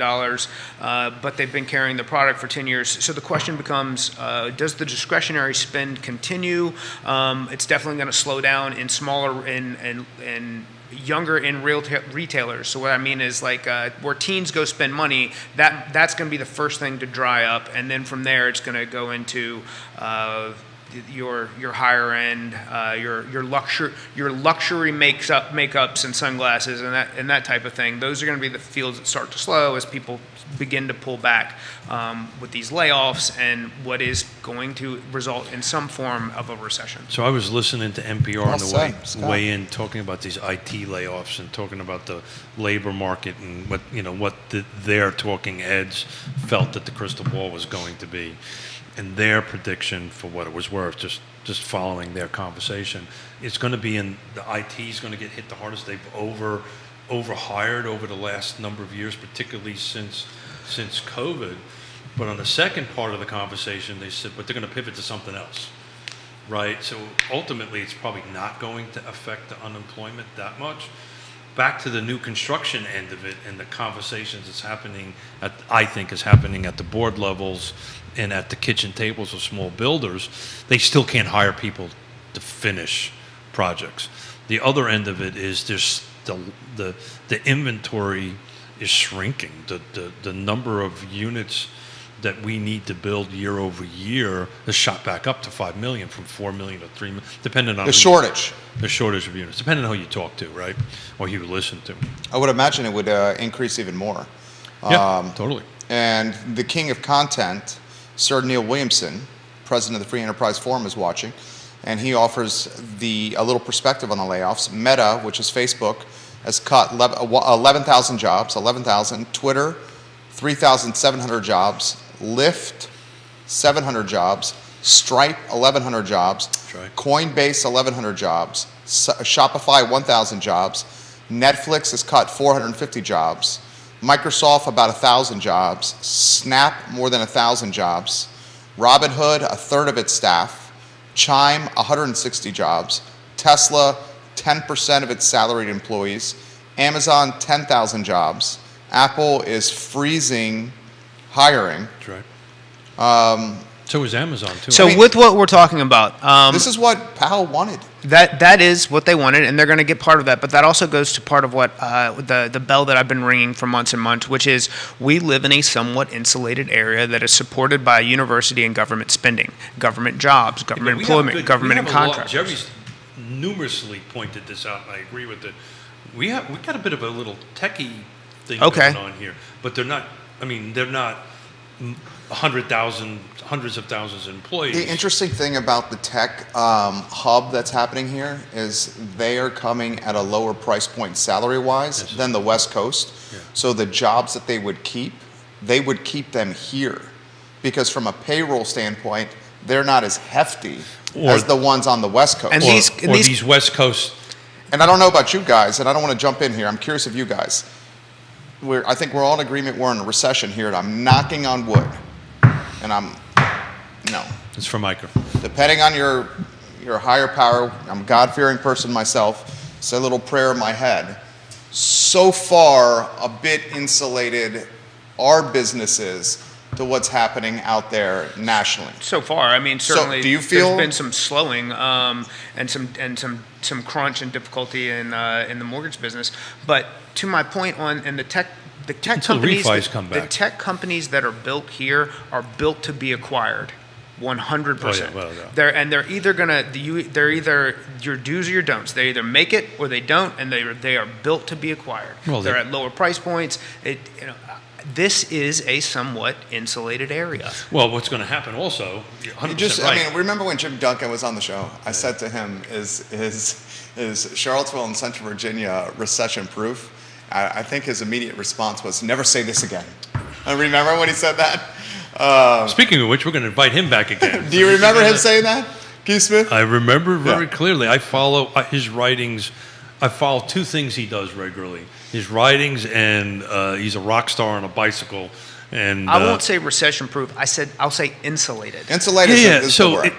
Speaker 2: but they've been carrying the product for 10 years. So the question becomes, does the discretionary spend continue? It's definitely going to slow down in smaller and younger in retailers. So what I mean is like where teens go spend money, that's going to be the first thing to dry up, and then from there it's going to go into your higher end, your luxury makeups and sunglasses and that type of thing. Those are going to be the fields that start to slow as people begin to pull back with these layoffs and what is going to result in some form of a recession.
Speaker 3: So I was listening to NPR on the way in, talking about these IT layoffs and talking about the labor market and what their talking heads felt that the crystal ball was going to be. And their prediction, for what it was worth, just following their conversation, it's going to be the IT is going to get hit the hardest. They've overhired over the last number of years, particularly since COVID. But on the second part of the conversation, they said, but they're going to pivot to something else, right? So ultimately, it's probably not going to affect the unemployment that much. Back to the new construction end of it and the conversations that's happening I think is happening at the board levels and at the kitchen tables of small builders. They still can't hire people to finish projects. The other end of it is there's the inventory is shrinking. The number of units that we need to build year over year has shot back up to 5 million from 4 million to 3 million, depending on
Speaker 1: the shortage
Speaker 3: of units, depending on who you talk to, right, or who you listen to.
Speaker 1: I would imagine it would increase even more.
Speaker 3: Yeah, totally.
Speaker 1: And the king of content, Sir Neil Williamson, president of the Free Enterprise Forum, is watching, and he offers a little perspective on the layoffs. Meta, which is Facebook, has cut 11,000 jobs, 11,000. Twitter, 3,700 jobs. Lyft, 700 jobs. Stripe, 1,100 jobs.
Speaker 3: That's right.
Speaker 1: Coinbase, 1,100 jobs. Shopify, 1,000 jobs. Netflix has cut 450 jobs. Microsoft, about 1,000 jobs. Snap, more than 1,000 jobs. Robinhood, a third of its staff. Chime, 160 jobs. Tesla, 10% of its salaried employees. Amazon, 10,000 jobs. Apple is freezing hiring.
Speaker 3: That's right. So is Amazon too.
Speaker 2: So with what we're talking about,
Speaker 1: This is what Powell wanted.
Speaker 2: that is what they wanted, and they're going to get part of that. But that also goes to part of what the bell that I've been ringing for months and months, which is we live in a somewhat insulated area that is supported by university and government spending, government jobs, government employment, government and contracts.
Speaker 3: Jerry's numerously pointed this out, and I agree with it. We got a bit of a little techie thing going on here, but they're not. I mean, they're not 100,000, hundreds of thousands of employees.
Speaker 1: The interesting thing about the tech hub that's happening here is they are coming at a lower price point salary-wise than the West Coast.
Speaker 3: Yeah.
Speaker 1: So the jobs that they would keep them here. Because from a payroll standpoint, they're not as hefty as the ones on the West Coast.
Speaker 2: And
Speaker 3: these West Coast.
Speaker 1: And I don't know about you guys, and I don't want to jump in here. I'm curious of you guys. I think we're all in agreement we're in a recession here, and I'm knocking on wood. And
Speaker 3: It's for Micah.
Speaker 1: depending on your higher power, I'm a God-fearing person myself, say a little prayer in my head. So far, a bit insulated our businesses to what's happening out there nationally.
Speaker 2: So far, I mean, certainly
Speaker 1: do you feel-
Speaker 2: there's been some slowing and some crunch and difficulty in the mortgage business. But to my point the tech
Speaker 3: Until
Speaker 2: companies,
Speaker 3: refis come
Speaker 2: the
Speaker 3: back.
Speaker 2: tech companies that are built here are built to be acquired. 100%.
Speaker 3: Oh, yeah, well, yeah.
Speaker 2: They're either they're either your do's or your don'ts. They either make it or they don't, and they are built to be acquired.
Speaker 3: Well,
Speaker 2: they're at lower price points. This is a somewhat insulated area.
Speaker 3: Well, what's going to happen also? 100% right.
Speaker 1: I mean, remember when Jim Duncan was on the show? I said to him, "Is Charlottesville and Central Virginia recession-proof?" I think his immediate response was, "Never say this again." Remember when he said that?
Speaker 3: Speaking of which, we're going to invite him back again.
Speaker 1: Do you remember him saying that, Keith Smith?
Speaker 3: I remember very clearly. I follow his writings. I follow two things he does regularly: his writings, and he's a rock star on a bicycle. And
Speaker 2: I won't say recession-proof. I'll say insulated.
Speaker 1: Insulated is
Speaker 3: so
Speaker 1: the word.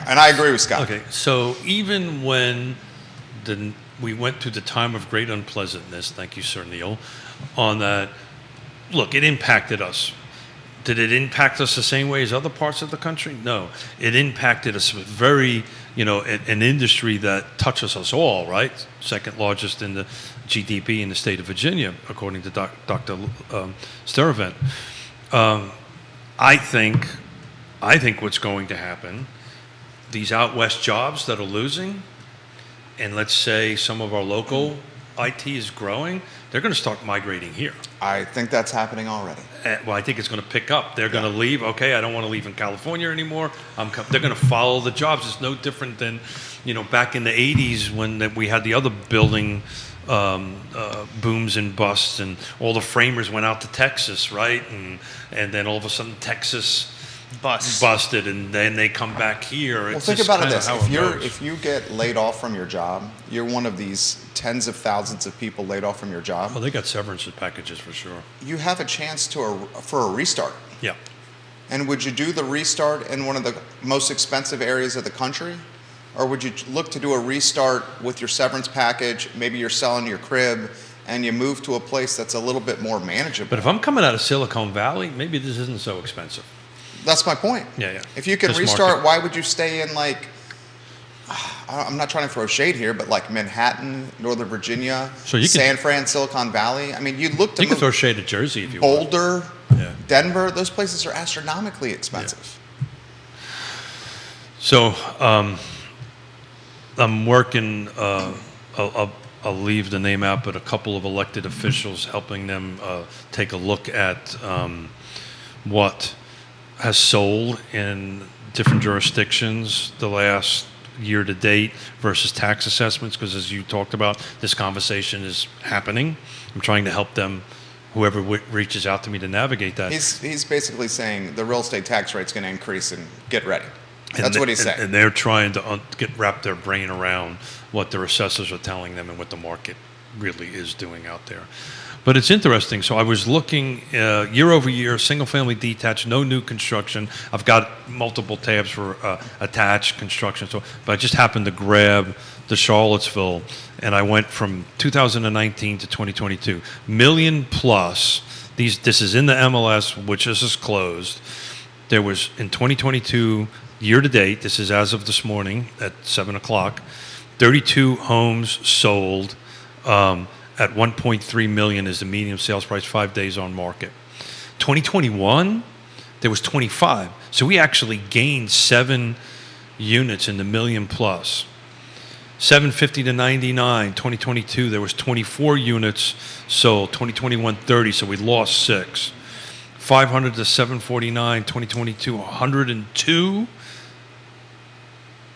Speaker 1: And I agree with Scott.
Speaker 3: Okay, so even when we went through the time of great unpleasantness, thank you, Sir Neil, on that, look, it impacted us. Did it impact us the same way as other parts of the country? No. It impacted us very, an industry that touches us all, right? Second largest in the GDP in the state of Virginia, according to Dr. Steravent. I think what's going to happen, these out west jobs that are losing, and let's say some of our local IT is growing, they're going to start migrating here.
Speaker 1: I think that's happening already.
Speaker 3: Well, I think it's going to pick up. They're going to leave. Okay, I don't want to leave in California anymore. They're going to follow the jobs. It's no different than, back in the 80s when we had the other building booms and busts, and all the framers went out to Texas, right? And then all of a sudden Texas busted, and then they come back here.
Speaker 1: Well,
Speaker 3: It's
Speaker 1: think
Speaker 3: just
Speaker 1: about it
Speaker 3: kinda
Speaker 1: this:
Speaker 3: how it goes.
Speaker 1: if you get laid off from your job, you're one of these tens of thousands of people laid off from your job.
Speaker 3: Oh, they got severance packages for sure.
Speaker 1: You have a chance for a restart.
Speaker 3: Yeah.
Speaker 1: And would you do the restart in one of the most expensive areas of the country? Or would you look to do a restart with your severance package, maybe you're selling your crib, and you move to a place that's a little bit more manageable?
Speaker 3: But if I'm coming out of Silicon Valley, maybe this isn't so expensive.
Speaker 1: That's my point.
Speaker 3: Yeah.
Speaker 1: If you can
Speaker 3: This
Speaker 1: restart,
Speaker 3: market.
Speaker 1: why would you stay in I'm not trying to throw shade here, but like Manhattan, Northern Virginia,
Speaker 3: So you
Speaker 1: San Fran, Silicon Valley. I mean, you'd look to
Speaker 3: You can
Speaker 1: move
Speaker 3: throw shade at Jersey if you want.
Speaker 1: Boulder,
Speaker 3: Yeah.
Speaker 1: Denver. Those places are astronomically expensive.
Speaker 3: So I'm working, I'll leave the name out, but a couple of elected officials, helping them take a look at what has sold in different jurisdictions the last year to date versus tax assessments, because as you talked about, this conversation is happening. I'm trying to help them whoever reaches out to me to navigate that.
Speaker 1: He's basically saying the real estate tax rate's going to increase and get ready. That's what he's saying.
Speaker 3: And they're trying to wrap their brain around what their assessors are telling them and what the market really is doing out there. But it's interesting. So I was looking year over year, single family detached, no new construction. I've got multiple tabs for attached construction. But I just happened to grab the Charlottesville, and I went from 2019 to 2022, million plus. This is in the MLS, which is closed. There was in 2022 year to date. This is as of this morning at 7 o'clock. 32 homes sold. At 1.3 million is the median sales price, 5 days on market. 2021, there was 25. So we actually gained 7 units in the million plus. 750 to 99, 2022, there was 24 units sold. 2021, 30, so we lost 6. 500 to 749, 2022, 102.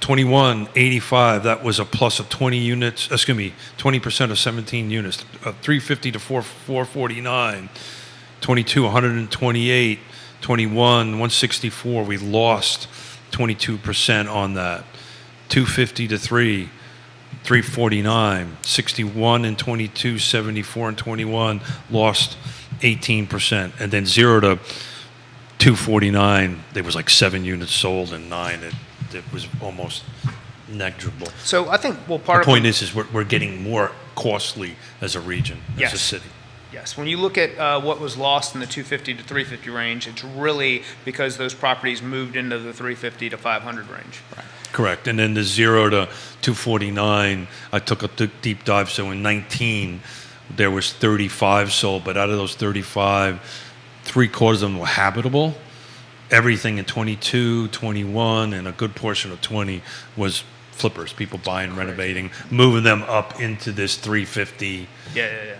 Speaker 3: 21, 85, that was a plus of 20 units, 20% of 17 units. 350 to 449, 22, 128, 21, 164, we lost 22% on that. 250 to 349, 61 and 22, 74 and 21, lost 18%. And then 0 to 249, there was like 7 units sold and 9 it was almost negligible.
Speaker 2: So I think, well,
Speaker 3: The point is we're getting more costly as a region, as a city.
Speaker 2: Yes. When you look at what was lost in the 250 to 350 range, it's really because those properties moved into the 350 to 500 range.
Speaker 1: Right.
Speaker 3: Correct. And then the 0 to 249, I took a deep dive. So in 19, there was 35 sold, but out of those 35, 3/4 of them were habitable. Everything in 22, 21, and a good portion of 20 was flippers, people buying, renovating, moving them up into this 350,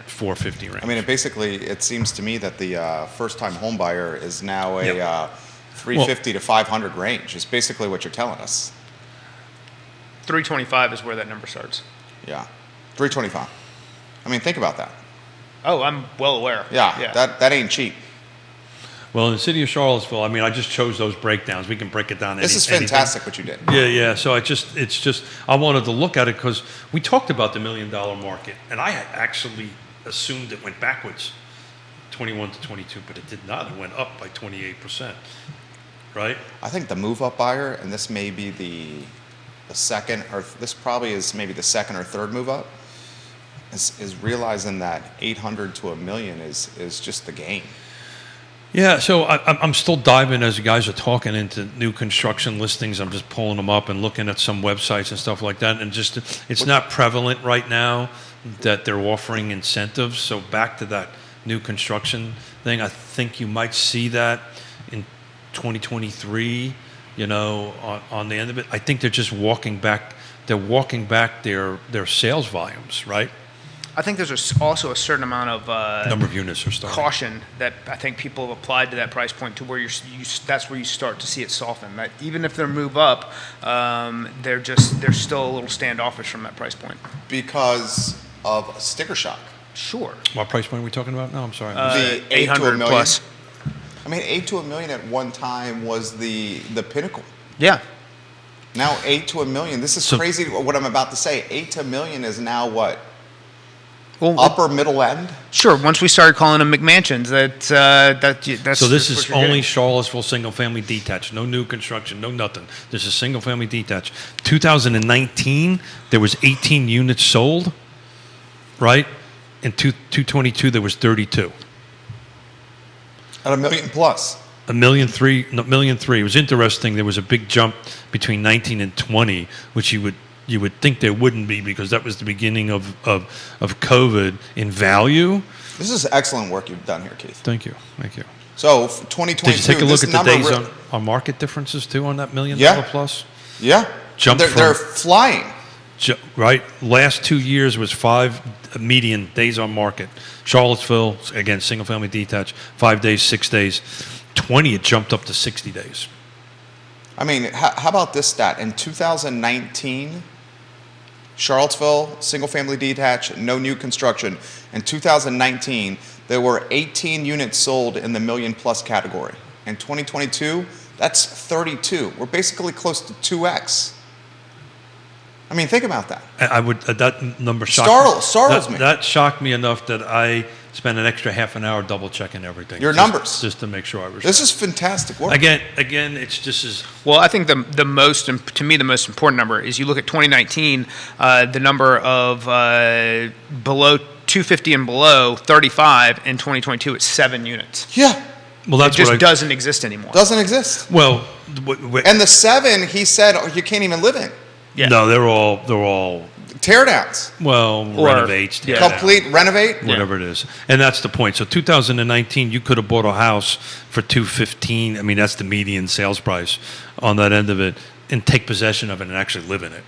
Speaker 3: 450 range.
Speaker 1: I mean, it seems to me that the first-time home buyer is now a 350 to 500 range, is basically what you're telling us.
Speaker 2: 325 is where that number starts.
Speaker 1: Yeah, 325. I mean, think about that.
Speaker 2: Oh, I'm well aware.
Speaker 1: Yeah. That ain't cheap.
Speaker 3: Well, in the city of Charlottesville, I mean, I just chose those breakdowns. We can break it down.
Speaker 1: This is fantastic what you did.
Speaker 3: Yeah. So I wanted to look at it because we talked about the $1 million market, and I had actually assumed it went backwards, 21 to 22, but it did not. It went up by 28%, right?
Speaker 1: I think the move-up buyer, and this may be the second, or this probably is maybe the second or third move-up, is realizing that 800 to $1 million is just the game.
Speaker 3: Yeah, so I'm still diving as you guys are talking into new construction listings. I'm just pulling them up and looking at some websites and stuff like that. And just it's not prevalent right now that they're offering incentives. So back to that new construction thing, I think you might see that in 2023, on the end of it. I think they're just walking back. They're walking back their sales volumes, right?
Speaker 2: I think there's also a certain amount of
Speaker 3: number of units are starting.
Speaker 2: Caution that I think people have applied to that price point to where that's where you start to see it soften. That even if they move up, they're still a little standoffish from that price point
Speaker 1: because of sticker shock.
Speaker 2: Sure.
Speaker 3: What price point are we talking about? No, I'm sorry.
Speaker 1: The
Speaker 2: 800 plus.
Speaker 1: I mean, 8 to $1 million at one time was the pinnacle.
Speaker 2: Yeah.
Speaker 1: Now 8 to $1 million. This is crazy. What I'm about to say. 8 to $1 million is now what?
Speaker 2: Well,
Speaker 1: upper middle end?
Speaker 2: Sure. Once we started calling them McMansions, that's
Speaker 3: so this is only Charlottesville single-family detached, no new construction, no nothing. This is single-family detached. 2019, there was 18 units sold, right? In 2022, there was 32.
Speaker 1: At $1 million plus.
Speaker 3: $1.3 million. It was interesting. There was a big jump between 19 and 20, which you would think there wouldn't be because that was the beginning of COVID in value.
Speaker 1: This is excellent work you've done here, Keith.
Speaker 3: Thank you.
Speaker 1: So, 2022,
Speaker 3: did you take a look at the days on market differences too on that $1 million plus?
Speaker 1: Yeah. They're flying.
Speaker 3: Right. Last 2 years was 5 median days on market. Charlottesville, again, single family detached, 5 days, 6 days. 20, it jumped up to 60 days.
Speaker 1: I mean, how about this stat? In 2019, Charlottesville, single-family detached, no new construction. In 2019, there were 18 units sold in the million plus category. In 2022, that's 32. We're basically close to 2x. I mean, think about that.
Speaker 3: I would that number startles
Speaker 1: me.
Speaker 3: That shocked me enough that I spent an extra half an hour double checking everything.
Speaker 1: Your numbers,
Speaker 3: just to make sure I was.
Speaker 1: This
Speaker 3: right.
Speaker 1: is fantastic work.
Speaker 3: Again, it's just as
Speaker 2: Well, I think the most, to me, the most important number is you look at 2019, the number of below 250 and below 35 in 2022, it's 7 units.
Speaker 1: Yeah,
Speaker 3: well. That's
Speaker 2: It just
Speaker 3: what
Speaker 2: doesn't exist anymore.
Speaker 1: doesn't exist.
Speaker 3: Well,
Speaker 1: And the 7, he said, you can't even live in.
Speaker 2: Yeah.
Speaker 3: no, they're all
Speaker 1: Teardowns.
Speaker 3: well
Speaker 2: Or-
Speaker 3: renovates,
Speaker 2: yeah.
Speaker 3: tear down,
Speaker 1: Complete renovate.
Speaker 3: whatever it is, and that's the point. So 2019, you could have bought a house for 215. I mean, that's the median sales price on that end of it, and take possession of it and actually live in it.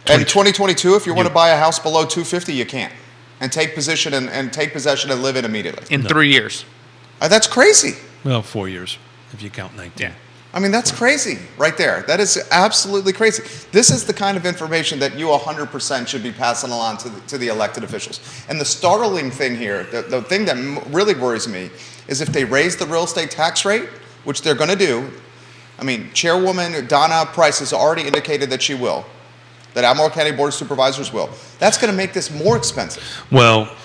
Speaker 1: And 2022, if you want to buy a house below 250, you can't. And take possession and live in immediately.
Speaker 2: In 3 years.
Speaker 1: That's crazy.
Speaker 3: Well, 4 years if you count 19.
Speaker 2: Yeah.
Speaker 1: I mean, that's crazy right there. That is absolutely crazy. This is the kind of information that you 100% should be passing along to the elected officials. And the startling thing here, the thing that really worries me, is if they raise the real estate tax rate, which they're going to do. I mean, Chairwoman Donna Price has already indicated that she will, that Albemarle County Board of Supervisors will. That's going to make this more expensive.
Speaker 3: Well,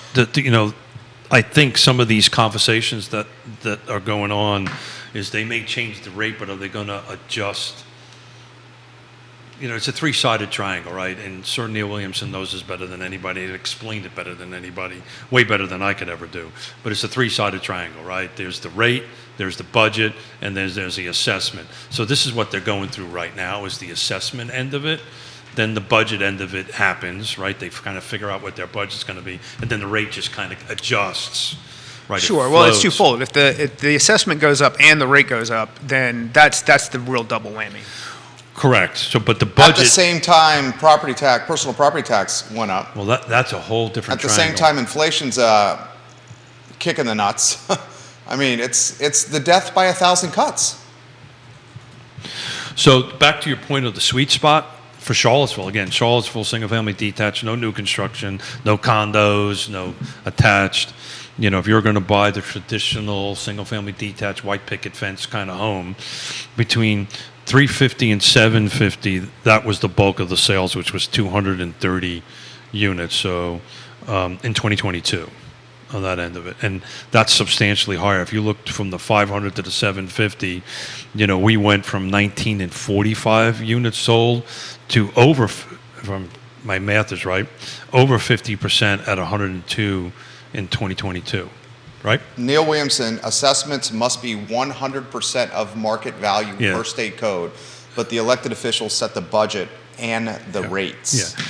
Speaker 3: I think some of these conversations that are going on is they may change the rate, but are they going to adjust? It's a three-sided triangle, right? And Sir Neil Williamson knows this better than anybody. He explained it better than anybody, way better than I could ever do. But it's a three-sided triangle, right? There's the rate, there's the budget, and there's the assessment. So this is what they're going through right now is the assessment end of it. Then the budget end of it happens, right? They kind of figure out what their budget's going to be, and then the rate just kind of adjusts. Right,
Speaker 2: Sure. Well, it's twofold. If the assessment goes up and the rate goes up, then that's the real double whammy.
Speaker 3: Correct. So, but the budget
Speaker 1: At the same time, personal property tax went up.
Speaker 3: Well, that's a whole different.
Speaker 1: At the same time, inflation's kicking the nuts. I mean, it's the death by 1,000 cuts.
Speaker 3: So back to your point of the sweet spot for Charlottesville. Again, Charlottesville, single-family detached, no new construction, no condos, no attached. If you're going to buy the traditional single-family detached white picket fence kind of home, between 350 and 750, that was the bulk of the sales, which was 230 units. So in 2022, on that end of it, and that's substantially higher. If you looked from the 500 to the 750, we went from 19 and 45 units sold to over, if my math is right, over 50% at 102 in 2022, right?
Speaker 1: Neil Williamson, assessments must be 100% of market value per state code, but the elected officials set the budget and the rates.
Speaker 3: Yeah.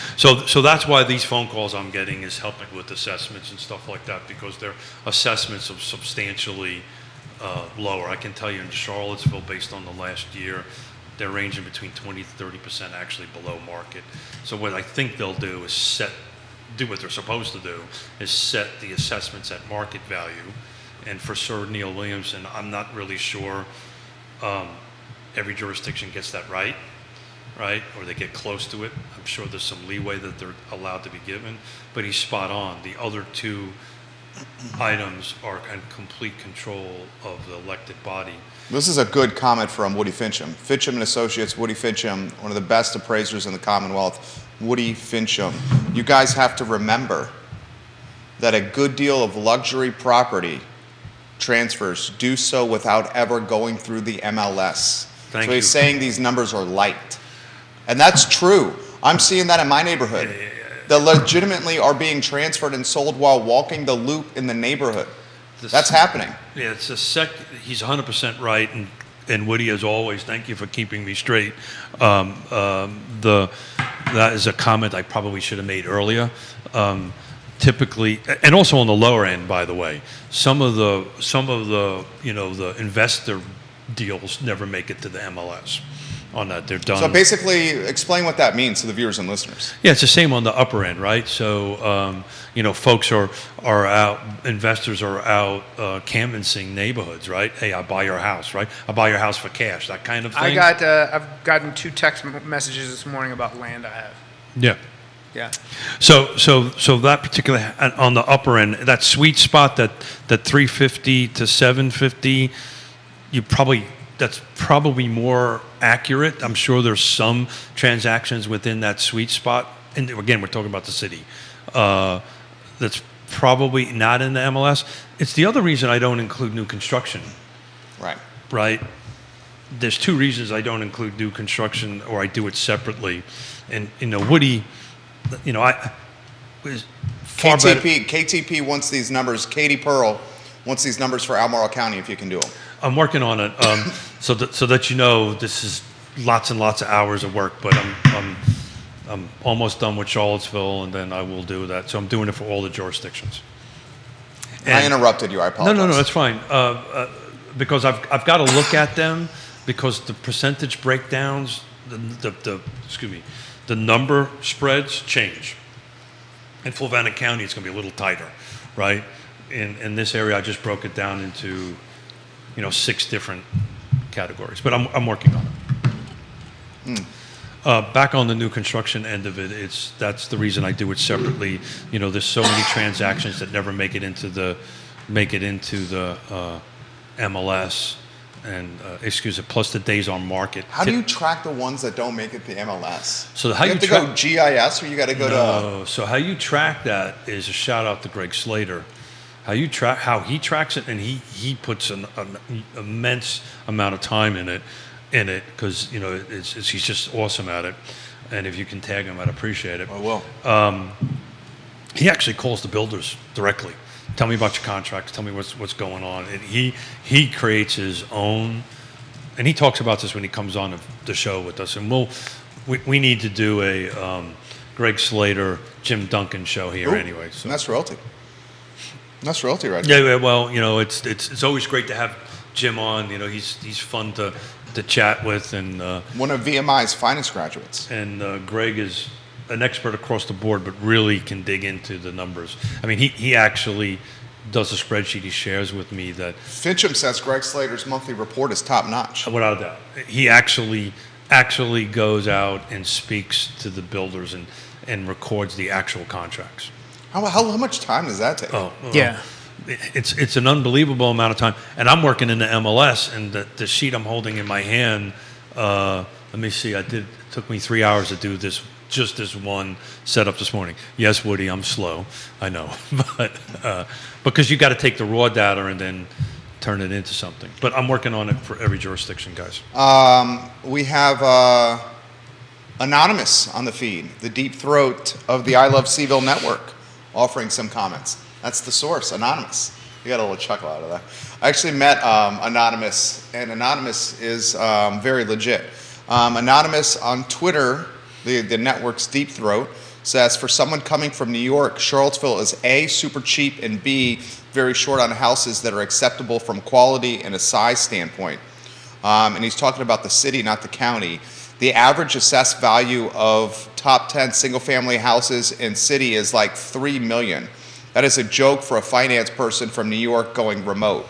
Speaker 3: So that's why these phone calls I'm getting is helping with assessments and stuff like that, because their assessments are substantially lower. I can tell you in Charlottesville, based on the last year, they're ranging between 20 to 30% actually below market. So what I think they'll do is do what they're supposed to do, is set the assessments at market value. And for Sir Neil Williamson, I'm not really sure every jurisdiction gets that right, or they get close to it. I'm sure there's some leeway that they're allowed to be given, but he's spot on. The other two items are in complete control of the elected body.
Speaker 1: This is a good comment from Woody Fincham. Fincham and Associates, Woody Fincham, one of the best appraisers in the Commonwealth. Woody Fincham. You guys have to remember that a good deal of luxury property transfers do so without ever going through the MLS.
Speaker 3: Thank
Speaker 1: so
Speaker 3: you.
Speaker 1: he's saying these numbers are light. And that's true. I'm seeing that in my neighborhood. That legitimately are being transferred and sold while walking the loop in the neighborhood. That's happening.
Speaker 3: Yeah, he's 100% right, and Woody, as always, thank you for keeping me straight. That is a comment I probably should have made earlier. Typically, and also on the lower end, by the way, some of the the investor deals never make it to the MLS. On that, they're done.
Speaker 1: So basically, explain what that means to the viewers and listeners.
Speaker 3: Yeah, it's the same on the upper end, right? So, folks are out, investors are out canvassing neighborhoods, right? Hey, I'll buy your house, right? I'll buy your house for cash, that kind of thing.
Speaker 2: I've gotten 2 text messages this morning about land I have.
Speaker 3: Yeah.
Speaker 2: Yeah.
Speaker 3: So that particular on the upper end, that sweet spot, that 350 to 750, that's probably more accurate. I'm sure there's some transactions within that sweet spot, and again, we're talking about the city. That's probably not in the MLS. It's the other reason I don't include new construction. Right. There's two reasons I don't include new construction, or I do it separately. And Woody, I was far better.
Speaker 1: KTP wants these numbers. Katie Pearl wants these numbers for Albemarle County if you can do them.
Speaker 3: I'm working on it, so that this is lots and lots of hours of work. But I'm almost done with Charlottesville, and then I will do that. So I'm doing it for all the jurisdictions. And
Speaker 1: I interrupted you. I apologize.
Speaker 3: No, that's fine. Because I've got to look at them, because the percentage breakdowns, the number spreads change. In Fluvanna County, it's going to be a little tighter, right? In this area, I just broke it down into 6 different categories, but I'm working on it. Back on the new construction end of it, that's the reason I do it separately. There's so many transactions that never make it into the MLS, and plus the days on market.
Speaker 1: How do you track the ones that don't make it to MLS?
Speaker 3: So how
Speaker 1: you have to go GIS, or you got to go to?
Speaker 3: So how you track that is a shout out to Greg Slater. How he tracks it, and he puts an immense amount of time in it, because he's just awesome at it. And if you can tag him, I'd appreciate it.
Speaker 1: I will.
Speaker 3: He actually calls the builders directly. Tell me about your contracts. Tell me what's going on. And he creates his own, and he talks about this when he comes on the show with us. And we need to do a Greg Slater, Jim Duncan show here anyway. So.
Speaker 1: And that's Realty. That's Realty, right?
Speaker 3: Yeah. Well, it's always great to have Jim on. He's fun to chat with, and
Speaker 1: one of VMI's finest graduates.
Speaker 3: And Greg is an expert across the board, but really can dig into the numbers. I mean, he actually does a spreadsheet he shares with me that
Speaker 1: Fincham says Greg Slater's monthly report is top notch.
Speaker 3: Without a doubt, he actually goes out and speaks to the builders and records the actual contracts.
Speaker 1: How much time does that take?
Speaker 2: Yeah.
Speaker 3: It's an unbelievable amount of time, and I'm working in the MLS, and the sheet I'm holding in my hand. Let me see. It took me 3 hours to do this. Just this one setup this morning. Yes, Woody, I'm slow. I know, but because you got to take the raw data and then turn it into something. But I'm working on it for every jurisdiction, guys.
Speaker 1: We have Anonymous on the feed, the deep throat of the I Love CVille Network, offering some comments. That's the source, Anonymous. You got a little chuckle out of that. I actually met Anonymous, and Anonymous is very legit. Anonymous on Twitter, the network's deep throat, says, for someone coming from New York, Charlottesville is A, super cheap, and B, very short on houses that are acceptable from quality and a size standpoint. And he's talking about the city, not the county. The average assessed value of top 10 single-family houses in city is like $3 million. That is a joke for a finance person from New York going remote.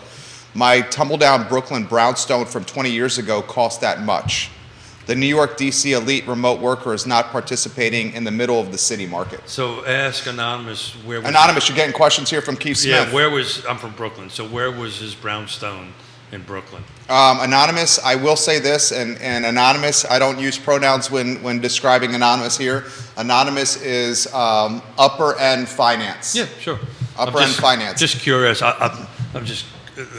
Speaker 1: My tumble-down Brooklyn brownstone from 20 years ago cost that much. The New York, D.C. elite remote worker is not participating in the middle of the city market.
Speaker 3: So ask Anonymous where.
Speaker 1: Anonymous, you're getting questions here from Keith Smith.
Speaker 3: Yeah, I'm from Brooklyn. So where was his brownstone in Brooklyn?
Speaker 1: Anonymous, I will say this, and Anonymous, I don't use pronouns when describing Anonymous here. Anonymous is upper end finance.
Speaker 3: Yeah, sure.
Speaker 1: Upper end finance.
Speaker 3: Just curious. I'm just.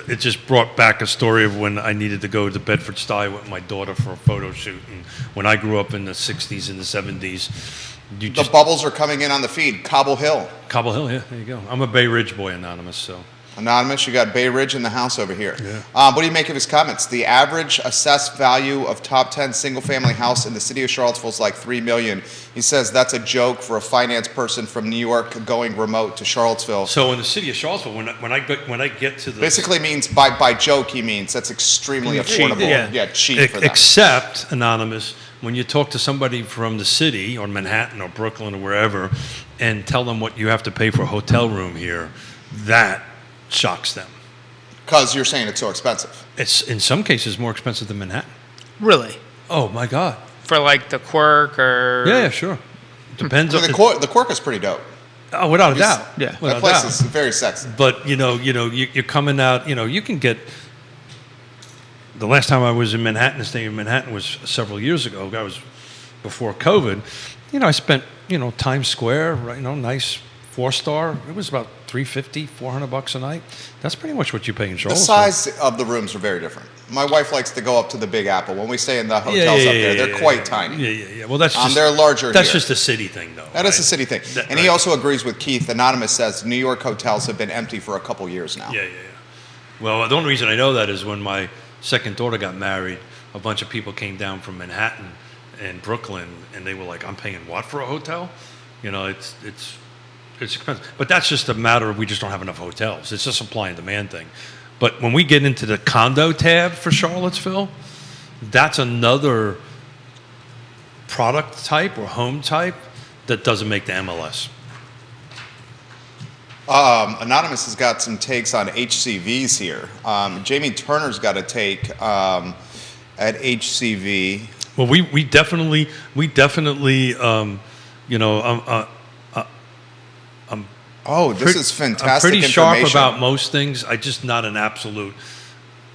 Speaker 3: It just brought back a story of when I needed to go to Bedford-Stuyvesant with my daughter for a photo shoot. And when I grew up in the 60s and the 70s,
Speaker 1: the bubbles are coming in on the feed. Cobble Hill.
Speaker 3: Cobble Hill, yeah, there you go. I'm a Bay Ridge boy, Anonymous, so.
Speaker 1: Anonymous, you got Bay Ridge in the house over here.
Speaker 3: Yeah.
Speaker 1: What do you make of his comments? The average assessed value of top 10 single-family house in the city of Charlottesville is like $3 million. He says that's a joke for a finance person from New York going remote to Charlottesville.
Speaker 3: So in the city of Charlottesville, when I get to the
Speaker 1: basically means by joke he means that's extremely affordable.
Speaker 3: Yeah,
Speaker 1: cheap for them.
Speaker 3: Except Anonymous, when you talk to somebody from the city or Manhattan or Brooklyn or wherever, and tell them what you have to pay for a hotel room here, that shocks them.
Speaker 1: Because you're saying it's so expensive.
Speaker 3: It's in some cases more expensive than Manhattan.
Speaker 2: Really?
Speaker 3: Oh my God.
Speaker 2: For like the Quirk or?
Speaker 3: Yeah, sure. Depends
Speaker 1: I mean,
Speaker 3: on
Speaker 1: the Quirk is pretty dope.
Speaker 3: Oh, without a doubt.
Speaker 4: Yeah.
Speaker 1: That
Speaker 3: Without a
Speaker 1: place
Speaker 3: doubt.
Speaker 1: is very sexy.
Speaker 3: But you're coming out. You can get. The last time I was in Manhattan, staying in Manhattan was several years ago. That was before COVID. I spent Times Square, right, nice 4-star. It was about $350, $400 a night. That's pretty much what you pay in
Speaker 1: The
Speaker 3: Charlottesville.
Speaker 1: size of the rooms are very different. My wife likes to go up to the Big Apple. When we stay in the hotels up there, they're quite tiny.
Speaker 3: Yeah. Well, that's just
Speaker 1: They're larger
Speaker 3: That's
Speaker 1: here.
Speaker 3: just a city thing, though.
Speaker 1: That is a city thing. And he
Speaker 3: right.
Speaker 1: also agrees with Keith. Anonymous says New York hotels have been empty for a couple years now.
Speaker 3: Yeah. Well, the only reason I know that is when my second daughter got married, a bunch of people came down from Manhattan and Brooklyn, and they were like, "I'm paying what for a hotel?" It's expensive. But that's just a matter of we just don't have enough hotels. It's a supply and demand thing. But when we get into the condo tab for Charlottesville, that's another product type or home type that doesn't make the MLS.
Speaker 1: Anonymous has got some takes on HCVs here. Jamie Turner's got a take at HCV.
Speaker 3: Well, we definitely
Speaker 1: Oh, this is fantastic
Speaker 3: I'm pretty sharp
Speaker 1: information.
Speaker 3: about most things. I'm just not an absolute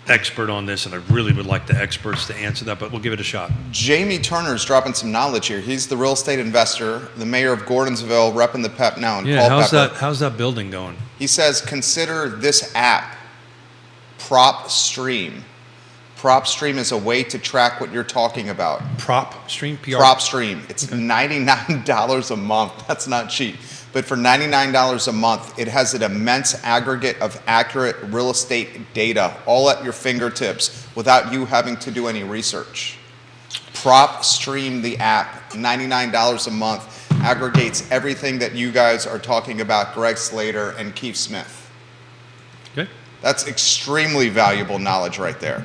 Speaker 3: expert on this, and I really would like the experts to answer that, but we'll give it a shot.
Speaker 1: Jamie Turner's dropping some knowledge here. He's the real estate investor, the mayor of Gordonsville, repping the PEP now. And
Speaker 3: Yeah,
Speaker 1: Culpeper.
Speaker 3: how's that building going?
Speaker 1: He says, consider this app, Prop Stream. Prop Stream is a way to track what you're talking about.
Speaker 3: Prop Stream PR.
Speaker 1: Prop Stream. It's $99 a month. That's not cheap. But for $99 a month, it has an immense aggregate of accurate real estate data, all at your fingertips, without you having to do any research. Prop Stream, the app, $99 a month, aggregates everything that you guys are talking about, Greg Slater and Keith Smith.
Speaker 3: Okay.
Speaker 1: That's extremely valuable knowledge right there.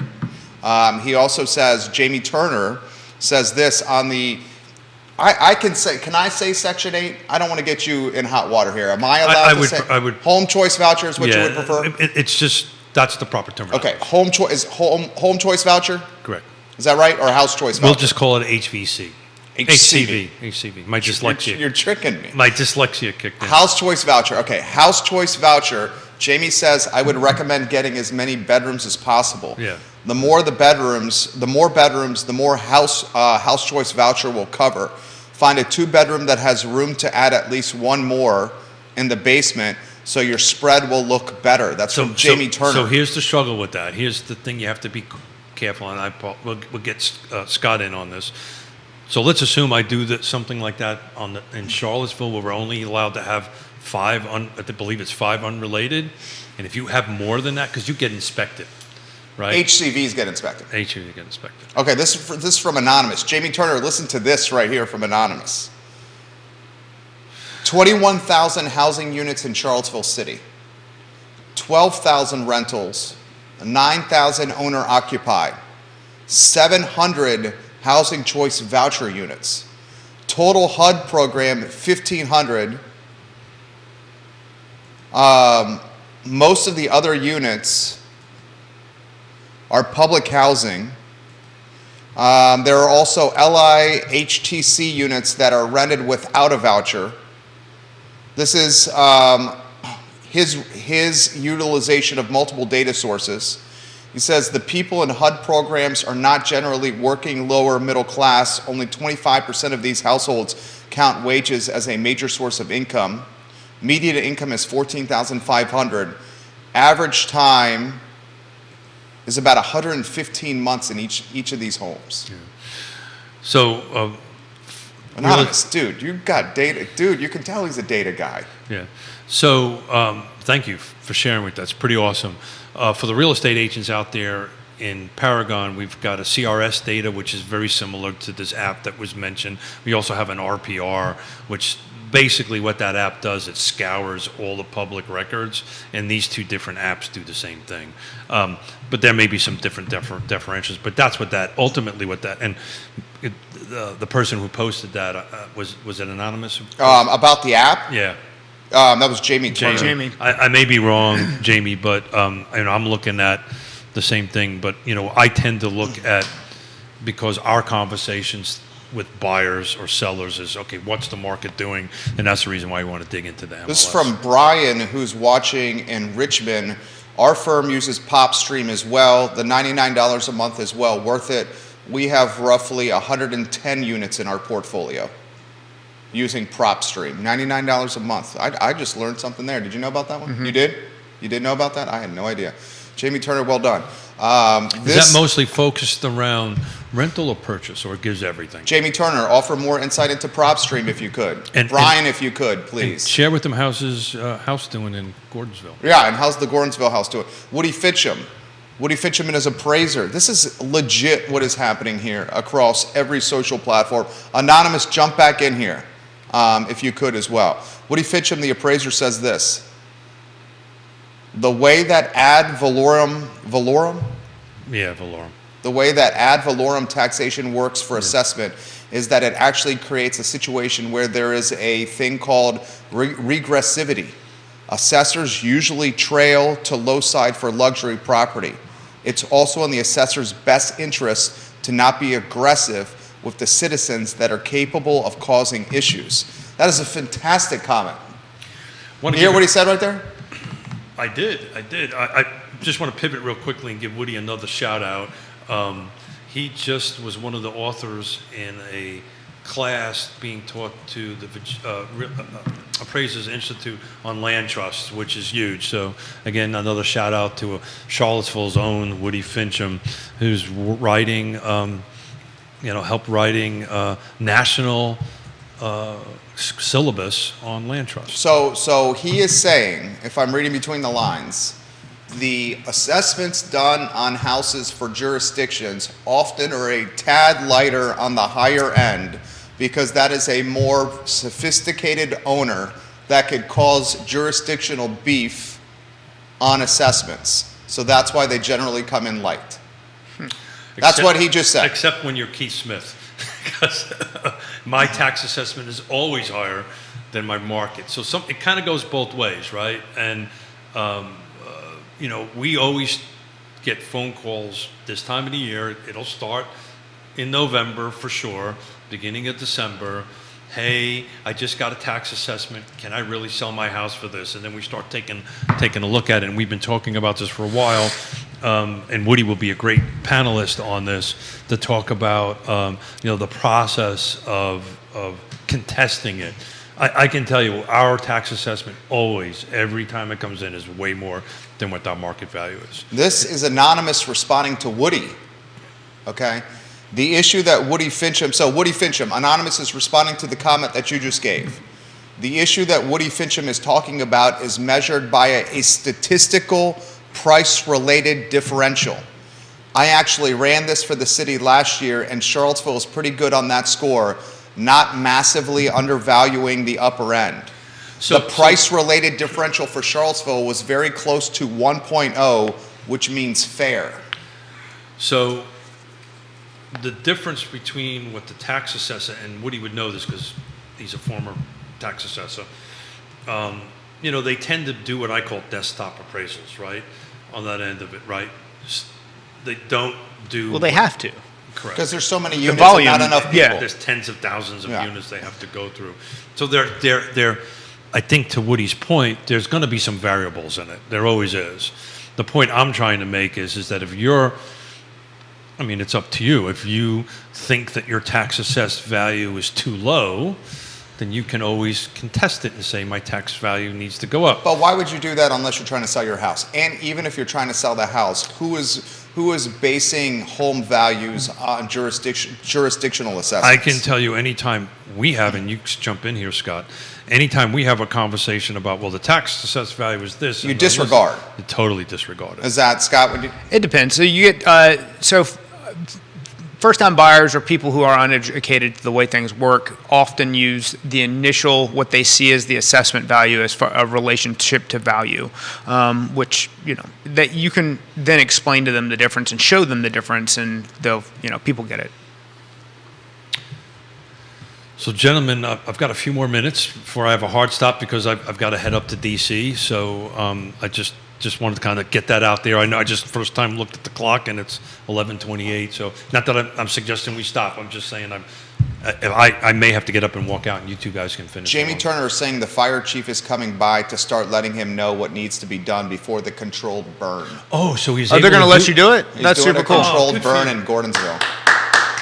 Speaker 1: He also says, Jamie Turner says this on the, can I say Section 8? I don't want to get you in hot water here. Am I allowed to say?
Speaker 3: I would.
Speaker 1: Home choice voucher is what you would prefer?
Speaker 3: It's just, that's the proper terminology.
Speaker 1: Okay, home choice voucher?
Speaker 3: Correct.
Speaker 1: Is that right? Or house choice voucher?
Speaker 3: We'll just call it HVC.
Speaker 1: HCV.
Speaker 3: HCV. My dyslexia.
Speaker 1: You're tricking me.
Speaker 3: My dyslexia kicked in.
Speaker 1: House choice voucher. Okay, house choice voucher. Jamie says, I would recommend getting as many bedrooms as possible.
Speaker 3: Yeah.
Speaker 1: The more bedrooms, the more house choice voucher will cover. Find a 2-bedroom that has room to add at least one more in the basement, so your spread will look better. That's from Jamie Turner.
Speaker 3: So here's the struggle with that. Here's the thing you have to be careful, and we'll get Scott in on this. So let's assume I do something like that in Charlottesville, where we're only allowed to have 5, I believe it's 5 unrelated, and if you have more than that, because you get inspected, right?
Speaker 1: HCVs get inspected.
Speaker 3: HCV get inspected.
Speaker 1: Okay, this is from Anonymous. Jamie Turner, listen to this right here from Anonymous. 21,000 housing units in Charlottesville City, 12,000 rentals, 9,000 owner-occupied, 700 housing choice voucher units, total HUD program 1,500. Most of the other units are public housing. There are also LIHTC units that are rented without a voucher. This is his utilization of multiple data sources. He says the people in HUD programs are not generally working lower middle class. Only 25% of these households count wages as a major source of income. Median income is $14,500. Average time is about 115 months in each of these homes.
Speaker 3: Yeah. So,
Speaker 1: Anonymous, dude, you got data. Dude, you can tell he's a data guy.
Speaker 3: yeah. So, thank you for sharing with that. It's pretty awesome. For the real estate agents out there in Paragon, we've got a CRS data, which is very similar to this app that was mentioned. We also have an RPR, which basically what that app does, it scours all the public records, and these two different apps do the same thing. But there may be some different differentials, but that's what that, ultimately what that, and the person who posted that, was it anonymous?
Speaker 1: About the app?
Speaker 3: Yeah.
Speaker 1: That was Jamie Turner.
Speaker 4: Jamie.
Speaker 3: I may be wrong, Jamie, but I'm looking at the same thing. But I tend to look at, because our conversations with buyers or sellers is, okay, what's the market doing? And that's the reason why we want to dig into the MLS.
Speaker 1: This is from Brian, who's watching in Richmond. Our firm uses PopStream as well. The $99 a month is well worth it. We have roughly 110 units in our portfolio using PropStream. $99 a month. I just learned something there. Did you know about that one?
Speaker 2: Mm-hmm.
Speaker 1: You did? You did know about that? I had no idea. Jamie Turner, well done.
Speaker 3: Is that mostly focused around rental or purchase, or it gives everything?
Speaker 1: Jamie Turner, offer more insight into PropStream if you could.
Speaker 3: And
Speaker 1: Brian, if you could, please.
Speaker 3: And share with them how's his house doing in Gordonsville.
Speaker 1: Yeah, and how's the Gordonsville house doing? Woody Fincham and his appraiser. This is legit what is happening here across every social platform. Anonymous, jump back in here if you could as well. Woody Fincham, the appraiser, says this. The way that ad valorem?
Speaker 3: Yeah, Valorum.
Speaker 1: The way that ad valorem taxation works for assessment is that it actually creates a situation where there is a thing called regressivity. Assessors usually trail to low side for luxury property. It's also in the assessor's best interest to not be aggressive with the citizens that are capable of causing issues. That is a fantastic comment. You hear what he said right there?
Speaker 3: I did. I just want to pivot real quickly and give Woody another shout out. He just was one of the authors in a class being taught to the Appraisers Institute on land trusts, which is huge. So again, another shout out to Charlottesville's own Woody Fincham, who's writing, helped writing national syllabus on land trusts.
Speaker 1: So he is saying, if I'm reading between the lines, the assessments done on houses for jurisdictions often are a tad lighter on the higher end because that is a more sophisticated owner that could cause jurisdictional beef on assessments. So that's why they generally come in light. That's what he just said.
Speaker 3: Except when you're Keith Smith. Because my tax assessment is always higher than my market. So it kind of goes both ways, right? And, we always get phone calls this time of the year. It'll start in November for sure, beginning of December. Hey, I just got a tax assessment. Can I really sell my house for this? And then we start taking a look at it. And we've been talking about this for a while. And Woody will be a great panelist on this to talk about, the process of contesting it. I can tell you our tax assessment always, every time it comes in, is way more than what our market value is.
Speaker 1: This is Anonymous responding to Woody, okay? The issue that Woody Fincham, Anonymous is responding to the comment that you just gave. The issue that Woody Fincham is talking about is measured by a statistical price-related differential. I actually ran this for the city last year, and Charlottesville is pretty good on that score, not massively undervaluing the upper end. The price-related differential for Charlottesville was very close to 1.0, which means fair. So
Speaker 3: the difference between what the tax assessor, and Woody would know this because he's a former tax assessor, they tend to do what I call desktop appraisals, right? On that end of it, right? They don't do...
Speaker 2: Well, they have to.
Speaker 3: Correct.
Speaker 1: Because there's so many units
Speaker 2: volume,
Speaker 1: and not enough people.
Speaker 2: yeah.
Speaker 3: There's tens of thousands of units they have to go through. So they're I think to Woody's point, there's going to be some variables in it. There always is. The point I'm trying to make is that if it's up to you. If you think that your tax assessed value is too low, then you can always contest it and say my tax value needs to go up.
Speaker 1: But why would you do that unless you're trying to sell your house? And even if you're trying to sell the house, who is basing home values on jurisdictional assessments?
Speaker 3: I can tell you anytime we have, and you jump in here, Scott, anytime we have a conversation about, well, the tax assessed value is this.
Speaker 1: You disregard.
Speaker 3: You totally disregard it.
Speaker 1: Is that, Scott?
Speaker 2: It depends. So you get, first-time buyers or people who are uneducated to the way things work often use the initial, what they see as the assessment value as far a relationship to value, which, that you can then explain to them the difference and show them the difference, and they'll, people get it.
Speaker 3: So, gentlemen, I've got a few more minutes before I have a hard stop because I've got to head up to D.C., so I just wanted to kind of get that out there. I know I just first time looked at the clock and it's 11:28. So not that I'm suggesting we stop. I'm just saying I may have to get up and walk out, and you two guys can finish.
Speaker 1: Jamie
Speaker 3: along.
Speaker 1: Turner is saying the fire chief is coming by to start letting him know what needs to be done before the controlled burn.
Speaker 3: Oh, so he's.
Speaker 2: Are they
Speaker 3: able
Speaker 2: going to let you do it?
Speaker 1: He's
Speaker 2: That's
Speaker 1: doing
Speaker 2: super
Speaker 1: a
Speaker 2: cool.
Speaker 1: controlled
Speaker 3: good for
Speaker 1: burn
Speaker 3: you.
Speaker 1: in Gordonsville.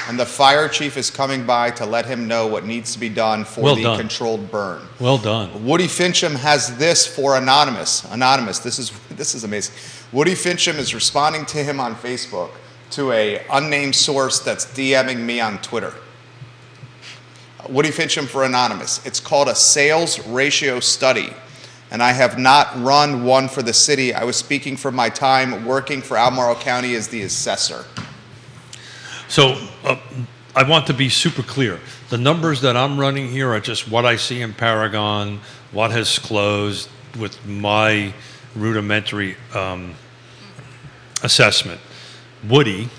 Speaker 1: And the fire chief is coming by to let him know what needs to be done for
Speaker 3: Well
Speaker 1: the
Speaker 3: done.
Speaker 1: controlled burn.
Speaker 3: Well done.
Speaker 1: Woody Fincham has this for Anonymous. Anonymous, this is amazing. Woody Fincham is responding to him on Facebook to a unnamed source that's DMing me on Twitter. Woody Fincham for Anonymous. It's called a sales ratio study, and I have not run one for the city. I was speaking from my time working for Albemarle County as the assessor.
Speaker 3: So I want to be super clear. The numbers that I'm running here are just what I see in Paragon, what has closed with my rudimentary assessment. Woody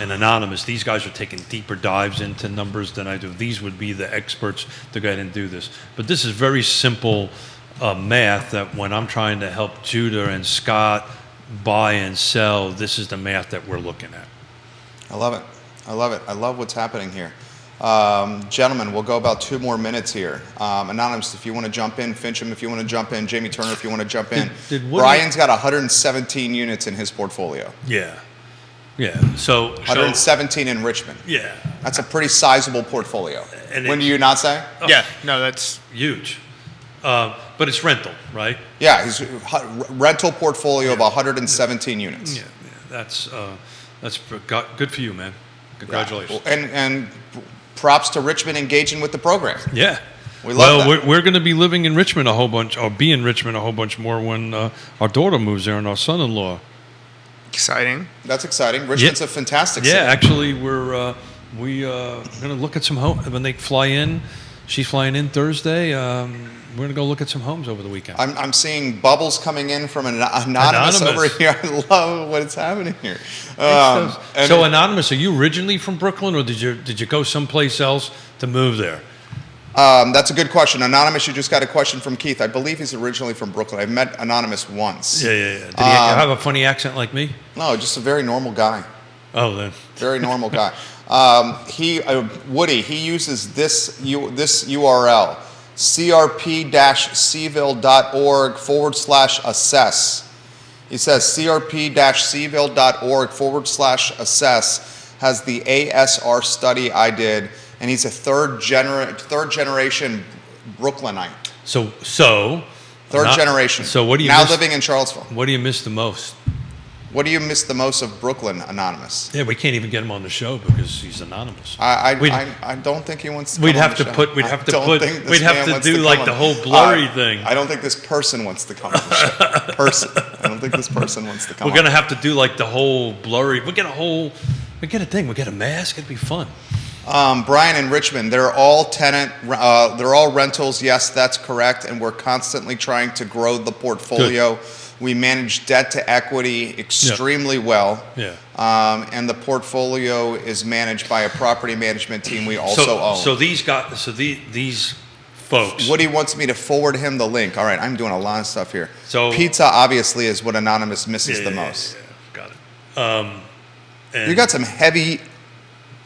Speaker 3: and Anonymous, these guys are taking deeper dives into numbers than I do. These would be the experts to go ahead and do this. But this is very simple math that when I'm trying to help Judah and Scott buy and sell, this is the math that we're looking at.
Speaker 1: I love it. I love it. I love what's happening here. Gentlemen, we'll go about 2 more minutes here. Anonymous, if you want to jump in. Fincham, if you want to jump in. Jamie Turner, if you want to jump in.
Speaker 3: Did Woody-
Speaker 1: Brian's got 117 units in his portfolio.
Speaker 3: Yeah. So
Speaker 1: 117 in Richmond.
Speaker 3: yeah,
Speaker 1: That's a pretty sizable portfolio.
Speaker 3: And
Speaker 1: When do
Speaker 3: it's-
Speaker 1: you not say?
Speaker 2: Yeah, no, that's
Speaker 3: huge. But it's rental, right?
Speaker 1: Yeah, his rental portfolio of 117 units.
Speaker 3: Yeah. That's good for you, man. Congratulations.
Speaker 1: And props to Richmond engaging with the program.
Speaker 3: Yeah.
Speaker 1: We love that.
Speaker 3: We're going to be living in Richmond a whole bunch, or be in Richmond a whole bunch more when our daughter moves there and our son-in-law.
Speaker 2: exciting.
Speaker 1: That's exciting. Richmond's a fantastic city.
Speaker 3: Yeah, actually, we're going to look at some homes when they fly in. She's flying in Thursday. We're going to go look at some homes over the weekend.
Speaker 1: I'm seeing bubbles coming in from an anonymous over here. I love what's happening here.
Speaker 3: So Anonymous, are you originally from Brooklyn, or did you go someplace else to move there?
Speaker 1: That's a good question. Anonymous, you just got a question from Keith. I believe he's originally from Brooklyn. I've met Anonymous once.
Speaker 3: Yeah. Did he have a funny accent like me?
Speaker 1: No, just a very normal guy.
Speaker 3: Oh, then.
Speaker 1: Very normal guy. Woody, he uses this URL, crp-cville.org/assess. He says crp-cville.org/assess has the ASR study I did, and he's a third generation Brooklynite.
Speaker 3: So
Speaker 1: Third generation.
Speaker 3: So what do you
Speaker 1: now
Speaker 3: miss,
Speaker 1: living in Charlottesville?
Speaker 3: What do you miss the most?
Speaker 1: What do you miss the most of Brooklyn, Anonymous?
Speaker 3: Yeah, we can't even get him on the show because he's anonymous.
Speaker 1: I don't think he wants to.
Speaker 3: We'd
Speaker 1: come on
Speaker 3: have
Speaker 1: the
Speaker 3: to
Speaker 1: show.
Speaker 3: put. We'd
Speaker 1: I
Speaker 3: have to
Speaker 1: don't
Speaker 3: put.
Speaker 1: think this
Speaker 3: We'd have
Speaker 1: man
Speaker 3: to
Speaker 1: wants
Speaker 3: do
Speaker 1: come
Speaker 3: like
Speaker 1: on.
Speaker 3: the whole blurry thing.
Speaker 1: I don't think this person wants to come on the show. I don't think this person wants to come.
Speaker 3: We're gonna have to do like the whole blurry. We get a thing. We get a mask. It'd be fun.
Speaker 1: Brian in Richmond, they're all they're all rentals. Yes, that's correct. And we're constantly trying to grow the portfolio. Good. We manage debt to equity extremely well.
Speaker 3: Yeah.
Speaker 1: And the portfolio is managed by a property management team we also own.
Speaker 3: So these folks.
Speaker 1: Woody wants me to forward him the link. All right, I'm doing a lot of stuff here.
Speaker 3: So
Speaker 1: pizza obviously is what Anonymous misses the most.
Speaker 3: Yeah, got it.
Speaker 1: You got some heavy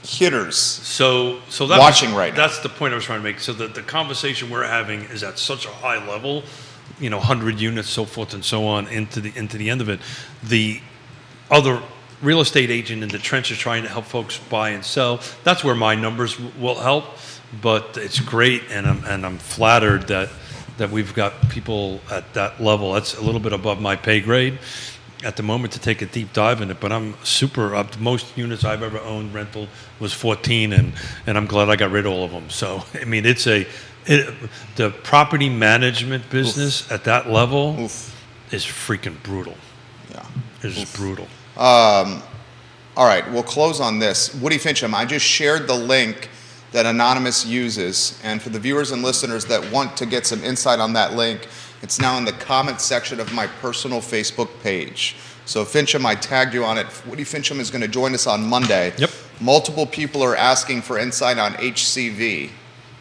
Speaker 1: hitters.
Speaker 3: So that
Speaker 1: watching right now.
Speaker 3: That's the point I was trying to make. So the conversation we're having is at such a high level, 100 units, so forth and so on, into the end of it. The other real estate agent in the trenches trying to help folks buy and sell. That's where my numbers will help. But it's great, and I'm flattered that we've got people at that level. That's a little bit above my pay grade at the moment to take a deep dive in it, but I'm super up. The most units I've ever owned rental was 14, and I'm glad I got rid of all of them. So, I mean, the property management business at that level is freaking brutal.
Speaker 1: Yeah.
Speaker 3: It's brutal.
Speaker 1: All right, we'll close on this. Woody Fincham, I just shared the link that Anonymous uses, and for the viewers and listeners that want to get some insight on that link, it's now in the comment section of my personal Facebook page. So Fincham, I tagged you on it. Woody Fincham is going to join us on Monday.
Speaker 3: Yep.
Speaker 1: Multiple people are asking for insight on HCV.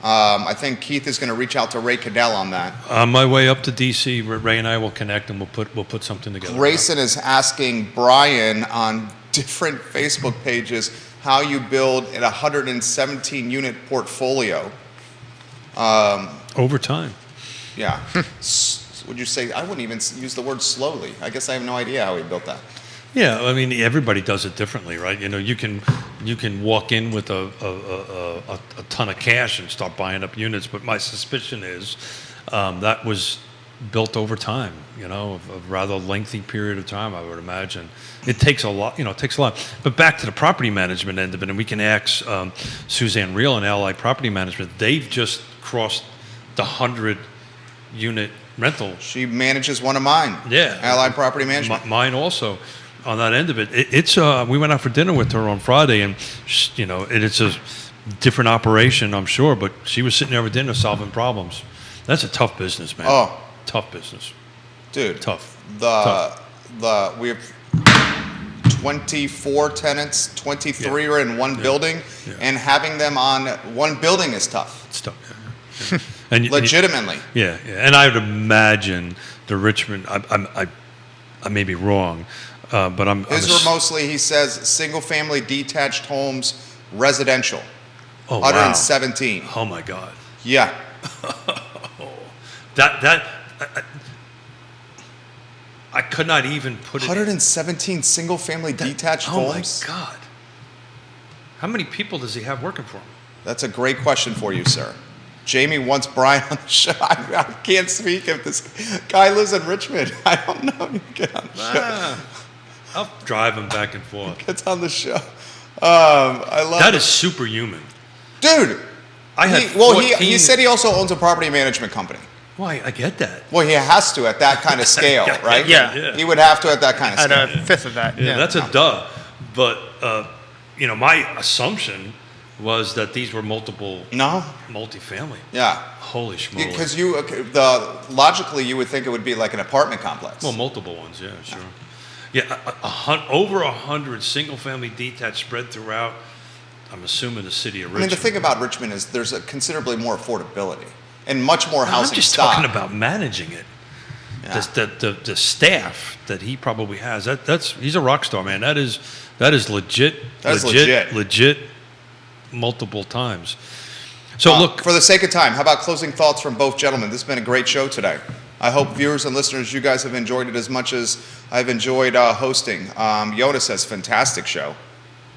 Speaker 1: I think Keith is going to reach out to Ray Cadell on that.
Speaker 3: On my way up to DC, Ray and I will connect, and we'll put something together.
Speaker 1: Grayson is asking Brian on different Facebook pages, how you build a 117 unit portfolio.
Speaker 3: Over time.
Speaker 1: Yeah. Would you say, I wouldn't even use the word slowly. I guess I have no idea how he built that.
Speaker 3: Yeah, I mean, everybody does it differently, right? You know, you can walk in with a ton of cash and start buying up units, but my suspicion is that was built over time, you know, a rather lengthy period of time, I would imagine. It takes a lot, But back to the property management end of it, and we can ask Suzanne Reel and Ally Property Management. They've just crossed the 100-unit rental.
Speaker 1: She manages one of mine.
Speaker 3: Yeah.
Speaker 1: Ally Property Management.
Speaker 3: Mine also. On that end of it, it's we went out for dinner with her on Friday, and it's a different operation, I'm sure, but she was sitting there with dinner solving problems. That's a tough business, man.
Speaker 1: Oh,
Speaker 3: tough business,
Speaker 1: dude.
Speaker 3: Tough.
Speaker 1: We have 24 tenants, 23 are in one building, and having them on one building is tough.
Speaker 3: It's tough. Yeah. And
Speaker 1: legitimately.
Speaker 3: And I would imagine the Richmond. I may be wrong. But
Speaker 1: His were mostly, he says, single-family detached homes, residential.
Speaker 3: Oh,
Speaker 1: 117.
Speaker 3: Wow. Oh my God.
Speaker 1: Yeah.
Speaker 3: I could not even put it.
Speaker 1: 117 single-family detached homes.
Speaker 3: Oh my God. How many people does he have working for him?
Speaker 1: That's a great question for you, sir. Jamie wants Brian on the show. I can't speak if this guy lives in Richmond. I don't know. You get on the show.
Speaker 3: I'll drive him back and forth.
Speaker 1: Gets on the show. I love
Speaker 3: that. Is superhuman,
Speaker 1: dude. He said he also owns a property management company.
Speaker 3: Why? I get that.
Speaker 1: Well, he has to at that kind of scale, right?
Speaker 2: Yeah.
Speaker 1: He would have to at that kind of scale.
Speaker 2: At a fifth of that.
Speaker 3: Yeah, that's a duh. But my assumption was that these were multifamily.
Speaker 1: Yeah.
Speaker 3: Holy schmoly.
Speaker 1: Because logically you would think it would be like an apartment complex.
Speaker 3: Well, multiple ones, yeah, sure. Yeah, over 100 single-family detached spread throughout, I'm assuming, the city of Richmond.
Speaker 1: I mean, the thing about Richmond is there's considerably more affordability and much more housing
Speaker 3: I'm just
Speaker 1: stock.
Speaker 3: talking about managing it. Yeah. The staff that he probably has, he's a rock star, man. That is legit. Legit multiple times. So look.
Speaker 1: For the sake of time, how about closing thoughts from both gentlemen? This has been a great show today. I hope viewers and listeners, you guys have enjoyed it as much as I've enjoyed hosting. Yonna says, fantastic show.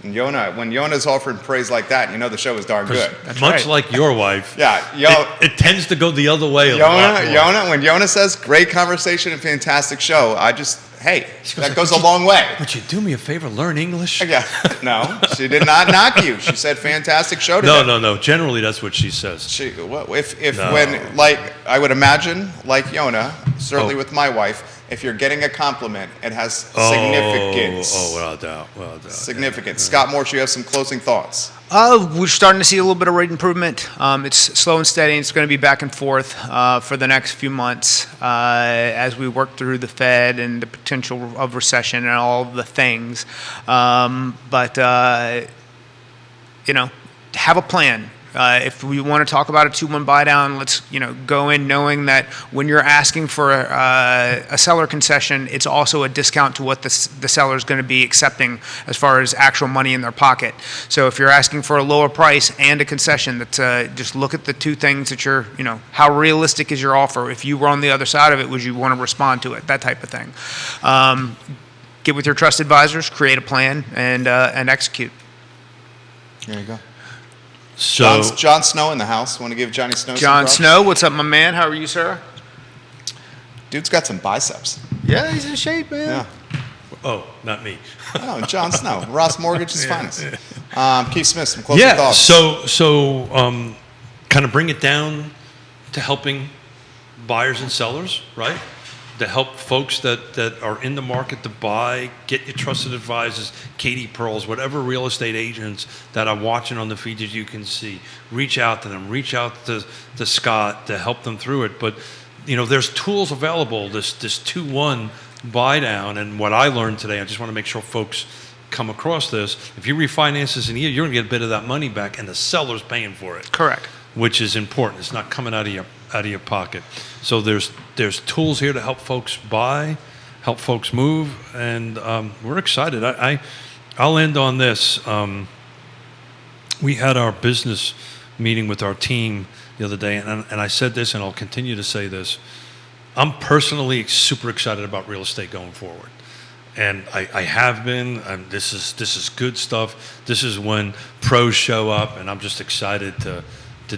Speaker 1: And Yonna, when Yonna's offering praise like that, you know the show is darn good.
Speaker 3: Much like your wife, it tends to go the other way a lot more.
Speaker 1: Yonna, when Yonna says, great conversation and fantastic show, that goes a long way.
Speaker 3: Would you do me a favor, learn English?
Speaker 1: Yeah, no, she did not knock you. She said, fantastic show today.
Speaker 3: No. Generally, that's what she says.
Speaker 1: I would imagine, like Yonna, certainly with my wife, if you're getting a compliment, it has significance.
Speaker 3: Without doubt.
Speaker 1: Significance. Yeah. Scott Morse, you have some closing thoughts.
Speaker 2: We're starting to see a little bit of rate improvement. It's slow and steady, and it's going to be back and forth for the next few months as we work through the Fed and the potential of recession and all the things. But have a plan. If we want to talk about a 2-1 buy down, let's go in knowing that when you're asking for a seller concession, it's also a discount to what the seller is going to be accepting as far as actual money in their pocket. So if you're asking for a lower price and a concession, that just look at the two things that you're, how realistic is your offer? If you were on the other side of it, would you want to respond to it? That type of thing. Get with your trusted advisors, create a plan, and execute.
Speaker 1: There you go.
Speaker 3: So
Speaker 1: John Snow in the house. Want to give Johnny Snow
Speaker 2: John Snow, what's up, my man? How are you, sir?
Speaker 1: Dude's got some biceps.
Speaker 2: Yeah, he's in shape, man.
Speaker 3: Yeah. Oh, not me.
Speaker 1: No, John Snow, Ross Mortgage's finest. Keith Smith, some closing thoughts.
Speaker 3: So kind of bring it down to helping buyers and sellers, right? To help folks that are in the market to buy, get your trusted advisors, Katie Pearls, whatever real estate agents that are watching on the feed that you can see. Reach out to them. Reach out to Scott to help them through it. But, there's tools available, this 2-1 buy down. And what I learned today, I just want to make sure folks come across this. If you refinance this in a year, you're going to get a bit of that money back, and the seller's paying for it.
Speaker 2: Correct.
Speaker 3: Which is important. It's not coming out of your pocket. So there's tools here to help folks buy, help folks move, and we're excited. I'll end on this. We had our business meeting with our team the other day, and I said this, and I'll continue to say this. I'm personally super excited about real estate going forward. And I have been, and this is good stuff. This is when pros show up, and I'm just excited to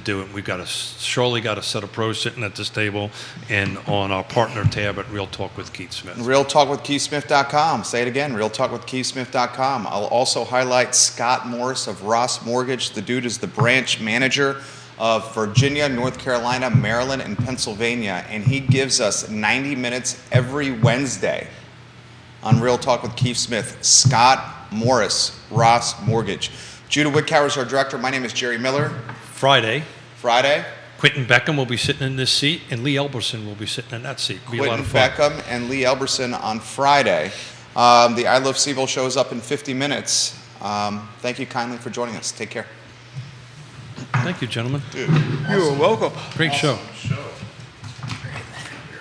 Speaker 3: do it. We've surely got a set of pros sitting at this table and on our partner tab at Real Talk with Keith Smith.
Speaker 1: RealTalkWithKeithSmith.com. Say it again, RealTalkWithKeithSmith.com. I'll also highlight Scott Morris of Ross Mortgage. The dude is the branch manager of Virginia, North Carolina, Maryland, and Pennsylvania, and he gives us 90 minutes every Wednesday on Real Talk with Keith Smith. Scott Morris, Ross Mortgage. Judah Wickower is our director. My name is Jerry Miller.
Speaker 3: Friday,
Speaker 1: Quentin
Speaker 3: Beckham will be sitting in this seat, and Lee Elberson will be sitting in that seat. Be a lot of fun.
Speaker 1: Beckham and Lee Elberson on Friday. The I Love CVille show is up in 50 minutes. Thank you kindly for joining us. Take care.
Speaker 3: Thank you, gentlemen.
Speaker 1: Dude, you're welcome.
Speaker 3: Great
Speaker 1: awesome
Speaker 3: show.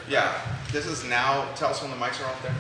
Speaker 1: Yeah, this is now, tell us when the mics are off there.